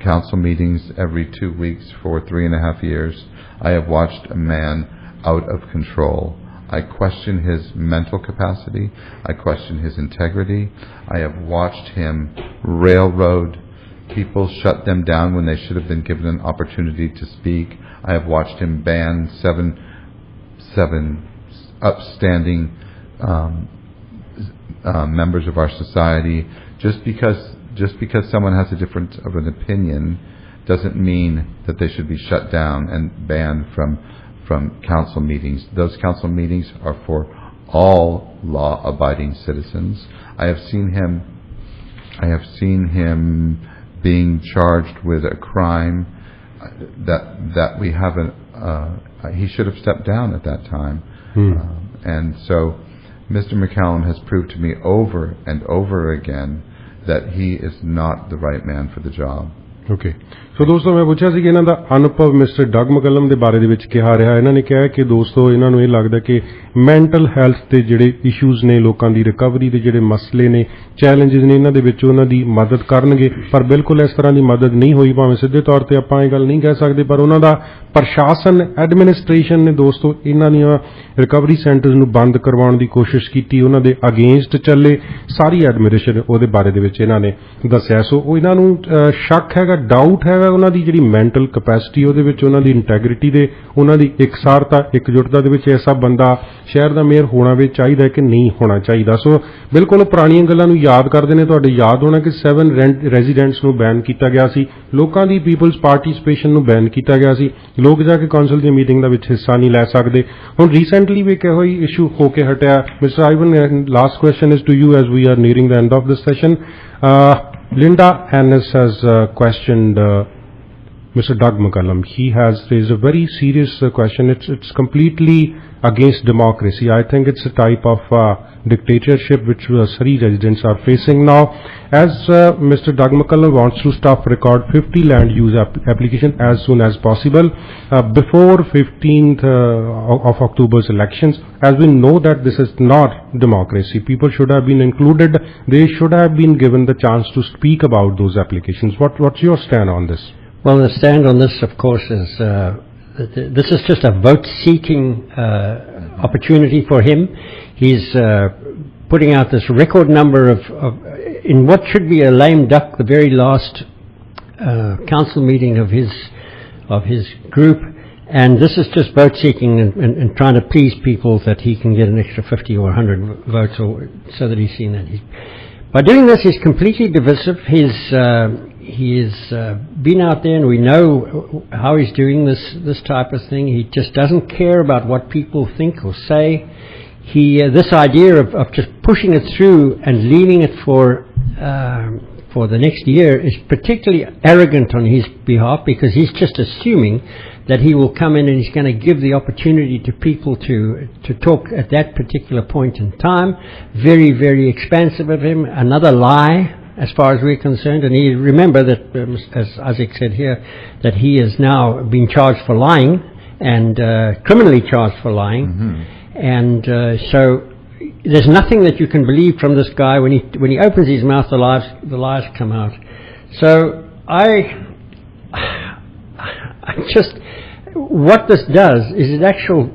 council meetings every 2 weeks for 3.5 years, I have watched a man out of control. I question his mental capacity. I question his integrity. I have watched him railroad people, shut them down when they should have been given an opportunity to speak. I have watched him ban seven upstanding members of our society. Just because someone has a difference of an opinion doesn't mean that they should be shut down and banned from council meetings. Those council meetings are for all law-abiding citizens. I have seen him being charged with a crime that we haven't. He should have stepped down at that time. And so, Mr. McCallum has proved to me over and over again that he is not the right man for the job. Okay. ਸੋ ਦੋਸਤੋ ਮੈਂ ਪੁੱਛਿਆ ਸੀ ਕਿ ਇਹਨਾਂ ਦਾ ਅਨੁਭਵ mister Doug ਮਕਲਮ ਦੇ ਬਾਰੇ ਦੇ ਵਿੱਚ ਕਿਹਾ ਰਿਹਾ। ਇਹਨਾਂ ਨੇ ਕਿਹਾ ਕਿ ਦੋਸਤੋ ਇਹਨਾਂ ਨੂੰ ਇਹ ਲੱਗਦਾ ਕਿ ਮੈਂਟਲ ਹੈਲਥ ਦੇ ਜਿਹੜੇ ਇਸ਼ੂਜ਼ ਨੇ, ਲੋਕਾਂ ਦੀ ਰਿਕਵਰੀ ਦੇ ਜਿਹੜੇ ਮਸਲੇ ਨੇ, ਚੈਲੰਜਸ ਨੇ, ਇਹਨਾਂ ਦੇ ਵਿੱਚ ਉਹਨਾਂ ਦੀ ਮਦਦ ਕਰਨਗੇ। ਪਰ ਬਿਲਕੁਲ ਇਸ ਤਰ੍ਹਾਂ ਦੀ ਮਦਦ ਨਹੀਂ ਹੋਈ, ਭਾਵੇਂ ਸਿੱਧੇ ਤੌਰ ਤੇ ਆਪਾਂ ਇਹ ਗੱਲ ਨਹੀਂ ਕਹਿ ਸਕਦੇ, ਪਰ ਉਹਨਾਂ ਦਾ ਪ੍ਰਸ਼ਾਸਨ, ਐਡਮਿਨਿਸਟ੍ਰੇਸ਼ਨ ਨੇ ਦੋਸਤੋ ਇਹਨਾਂ ਦੀਆਂ ਰਿਕਵਰੀ ਸੈਂਟਰਸ ਨੂੰ ਬੰਦ ਕਰਵਾਉਣ ਦੀ ਕੋਸ਼ਿਸ਼ ਕੀਤੀ, ਉਹਨਾਂ ਦੇ ਅਗੇਂਸਟ ਚੱਲੇ। ਸਾਰੀ ਐਡਮਿਨਿਸਟ੍ਰੇਸ਼ਨ ਉਹਦੇ ਬਾਰੇ ਦੇ ਵਿੱਚ ਇਹਨਾਂ ਨੇ ਦੱਸਿਆ। ਸੋ ਉਹ ਇਹਨਾਂ ਨੂੰ ਸ਼ੱਕ ਹੈਗਾ डाउट है उन्होंने जी मैंटल कैपेसिटी उन्होंने इंटैग्रिटी दे उन्होंने एकसारता एकजुटता दे ऐसा बंदा शहर का मेयर होना भी चाहिए कि नहीं होना चाहिए। सो बिल्कुल पुरानियां गल्लां नूं याद करते हैं, तुहाडे याद होना कि 7 रेजिडेंट्स नूं बैन किया गया सी, लोकां दी पीपल्स पार्टिसिपेशन नूं बैन किया गया सी, लोग जाके कौंसल दी मीटिंग दा विच हिस्सा नहीं लै सकदे। हुण रीसेंटली भी किहो इशू होके हटिया। Mister Ivan, last question is to you as we are nearing the end of this session. Linda Annis has questioned Mr. Doug McCallum. He has raised a very serious question. It's completely against democracy. I think it's a type of dictatorship which Surrey residents are facing now. As Mr. Doug McCallum wants to stop record 50 land use application as soon as possible before 15th of October's elections. As we know that this is not democracy. People should have been included. They should have been given the chance to speak about those applications. What's your stand on this? Well, the stand on this, of course, is this is just a vote-seeking opportunity for him. He's putting out this record number of in what should be a lame duck, the very last council meeting of his group, and this is just vote-seeking and trying to please people that he can get an extra 50 or 100 votes, or so that he's seen that by doing this, he's completely divisive. He's been out there, and we know how he's doing this type of thing. He just doesn't care about what people think or say. This idea of just pushing it through and leaving it for the next year is particularly arrogant on his behalf, because he's just assuming that he will come in and he's going to give the opportunity to people to talk at that particular point in time. Very, very expansive of him. Another lie, as far as we're concerned. And remember that, as Izsak said here, that he has now been charged for lying, and criminally charged for lying. Mm-hmm. And so there's nothing that you can believe from this guy. When he opens his mouth, the lies come out. So I just, what this does is it actually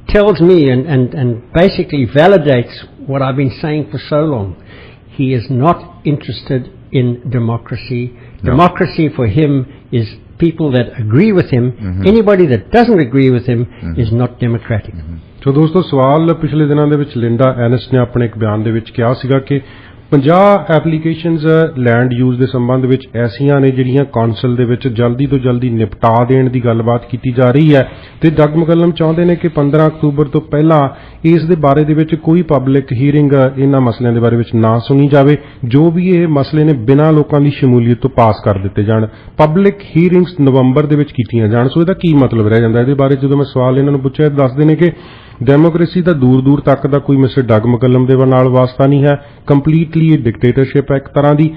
tells me and basically validates what I've been saying for so long. He is not interested in democracy. No. Democracy for him is people that agree with him. Mm-hmm. Anybody that doesn't agree with him is not democratic. Mm-hmm. So दोस्तों, सवाल पिछले दिनों ਦੇ ਵਿੱਚ Linda ਐਨਿਸ ਨੇ ਆਪਣੇ ਇੱਕ ਬਿਆਨ ਦੇ ਵਿੱਚ ਕਿਹਾ ਸੀਗਾ ਕਿ 50 ਐਪਲੀਕੇਸ਼ਨਸ ਲੈਂਡ ਯੂਜ਼ ਦੇ ਸੰਬੰਧ ਵਿੱਚ ਐਸੀਆਂ ਨੇ ਜਿਹੜੀਆਂ ਕੌਂਸਲ ਦੇ ਵਿੱਚ ਜਲਦੀ ਤੋਂ ਜਲਦੀ ਨਿਪਟਾ ਦੇਣ ਦੀ ਗੱਲਬਾਤ ਕੀਤੀ ਜਾ ਰਹੀ ਹੈ, ਤੇ ਡਗ ਮਕੱਲਮ ਚਾਹੁੰਦੇ ਨੇ ਕਿ 15 ਅਕਤੂਬਰ ਤੋਂ ਪਹਿਲਾਂ ਇਸ ਦੇ ਬਾਰੇ ਦੇ ਵਿੱਚ ਕੋਈ ਪਬਲਿਕ ਹੀਅਰਿੰਗ ਇਹਨਾਂ ਮਸਲਿਆਂ ਦੇ ਬਾਰੇ ਵਿੱਚ ਨਾ ਸੁਣੀ ਜਾਵੇ। ਜੋ ਵੀ ਇਹ ਮਸਲੇ ਨੇ ਬਿਨਾਂ ਲੋਕਾਂ ਦੀ ਸ਼ਮੂਲੀਅਤ ਤੋਂ ਪਾਸ ਕਰ ਦਿੱਤੇ ਜਾਣ। ਪਬਲਿਕ ਹੀਅਰਿੰਗਸ ਨਵੰਬਰ ਦੇ ਵਿੱਚ ਕੀਤੀਆਂ ਜਾਣ। ਸੋ ਇਹਦਾ ਕੀ ਮਤਲਬ ਰਹਿ ਜਾਂਦਾ? ਇਹਦੇ ਬਾਰੇ ਜਦੋਂ ਮੈਂ ਸਵਾਲ ਇਹਨਾਂ ਨੂੰ ਪੁੱਛਿਆ, ਦੱਸਦੇ ਨੇ ਕਿ ਡੈਮੋਕ੍ਰੇਸੀ ਦਾ ਦੂਰ ਦੂਰ ਤੱਕ ਦਾ ਕੋਈ ਮਿਸਟਰ ਡਗ ਮਕੱਲਮ ਦੇ ਨਾਲ ਵਾਸਤਾ ਨਹੀਂ ਹੈ। ਕੰਪਲੀਟਲੀ ਇਹ ਡਿਕਟੇਟਰਸ਼ਿਪ ਹੈ ਇੱਕ ਤਰ੍ਹਾਂ ਦੀ,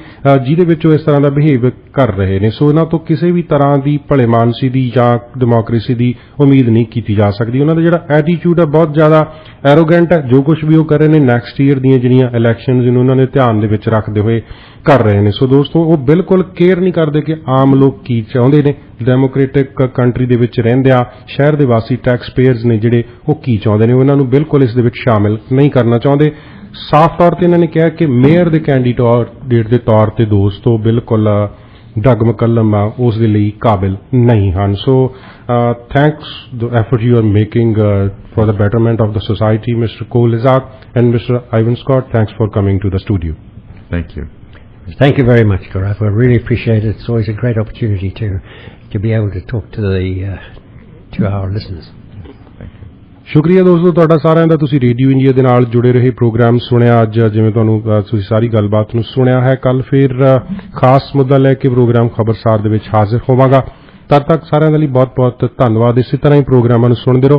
ਜਿਹਦੇ ਵਿੱਚ ਉਹ ਇਸ ਤਰ੍ਹਾਂ ਦਾ ਬਿਹੇਵ ਕਰ ਰਹੇ ਨੇ। ਸੋ ਇਹਨਾਂ ਤੋਂ ਕਿਸੇ ਵੀ ਤਰ੍ਹਾਂ ਦੀ ਭਲੇਮਾਨਸੀ ਦੀ ਜਾਂ ਡੈਮੋਕ੍ਰੇਸੀ ਦੀ ਉਮੀਦ ਨਹੀਂ ਕੀਤੀ ਜਾ ਸਕਦੀ। ਉਹਨਾਂ ਦਾ ਜਿਹੜਾ ਐਟੀਟਿਊਡ ਹੈ ਬਹੁਤ ਜ਼ਿਆਦਾ ਐਰੋਗੈਂਟ ਹੈ। ਜੋ ਕੁਝ ਵੀ ਉਹ ਕਰ ਰਹੇ ਨੇ ਨੈਕਸਟ ਈਅਰ ਦੀਆਂ ਜਿਹੜੀਆਂ ਇਲੈਕਸ਼ਨਸ ਨੂੰ ਉਹਨਾਂ ਨੇ ਧਿਆਨ ਦੇ ਵਿੱਚ ਰੱਖਦੇ ਹੋਏ ਕਰ ਰਹੇ ਨੇ। ਸੋ ਦੋਸਤੋ, ਉਹ ਬਿਲਕੁਲ ਕੇਅਰ ਨਹੀਂ ਕਰਦੇ ਕਿ ਆਮ ਲੋਕ ਕੀ ਚਾਹੁੰਦੇ ਨੇ। ਡੈਮੋਕ੍ਰੇਟਿਕ ਕੰਟਰੀ ਦੇ ਵਿੱਚ ਰਹਿੰਦਿਆਂ ਸ਼ਹਿਰ ਦੇ ਵਾਸੀ ਟੈਕਸ ਪੇਅਰਸ ਨੇ ਜਿਹੜੇ ਉਹ ਕੀ ਚਾਹੁੰਦੇ ਨੇ, ਉਹਨਾਂ ਨੂੰ ਬਿਲਕੁਲ ਇਸ ਦੇ ਵਿੱਚ ਸ਼ਾਮਿਲ ਨਹੀਂ ਕਰਨਾ ਚਾਹੁੰਦੇ। ਸਾਫ਼ ਤੌਰ ਤੇ ਇਹਨਾਂ ਨੇ ਕਿਹਾ ਕਿ ਮੇਅਰ ਦੇ ਕੈਂਡੀਡੇਟ ਦੇ ਤੌਰ ਤੇ ਦੋਸਤੋ ਬਿਲਕੁਲ ਡਗ ਮਕੱਲਮ ਉਸ ਦੇ ਲਈ ਕਾਬਿਲ ਨਹੀਂ ਹਨ। So thanks the effort you are making for the betterment of the society, Mr. Cole Izsak and Mr. Ivan Scott. Thanks for coming to the studio. Thank you. Thank you very much, Gaurav. I really appreciate it. It's always a great opportunity to be able to talk to our listeners. ਸ਼ੁਕਰੀਆ ਦੋਸਤੋ ਤੁਹਾਡਾ ਸਾਰਿਆਂ ਦਾ। ਤੁਸੀਂ radio India ਦੇ ਨਾਲ ਜੁੜੇ ਰਹੇ, programme ਸੁਣਿਆ। ਅੱਜ ਜਿਵੇਂ ਤੁਹਾਨੂੰ ਤੁਸੀਂ ਸਾਰੀ ਗੱਲਬਾਤ ਨੂੰ ਸੁਣਿਆ ਹੈ, ਕੱਲ ਫਿਰ ਖਾਸ ਮੁੱਦਾ ਲੈ ਕੇ ਪ੍ਰੋਗਰਾਮ ਖਬਰਸਾਰ ਦੇ ਵਿੱਚ ਹਾਜ਼ਰ ਹੋਵਾਂਗਾ। ਤਦ ਤੱਕ ਸਾਰਿਆਂ ਦੇ ਲਈ ਬਹੁਤ ਬਹੁਤ ਧੰਨਵਾਦ। ਇਸੇ ਤਰ੍ਹਾਂ ਹੀ ਪ੍ਰੋਗਰਾਮਾਂ ਨੂੰ ਸੁਣਦੇ ਰਹੋ।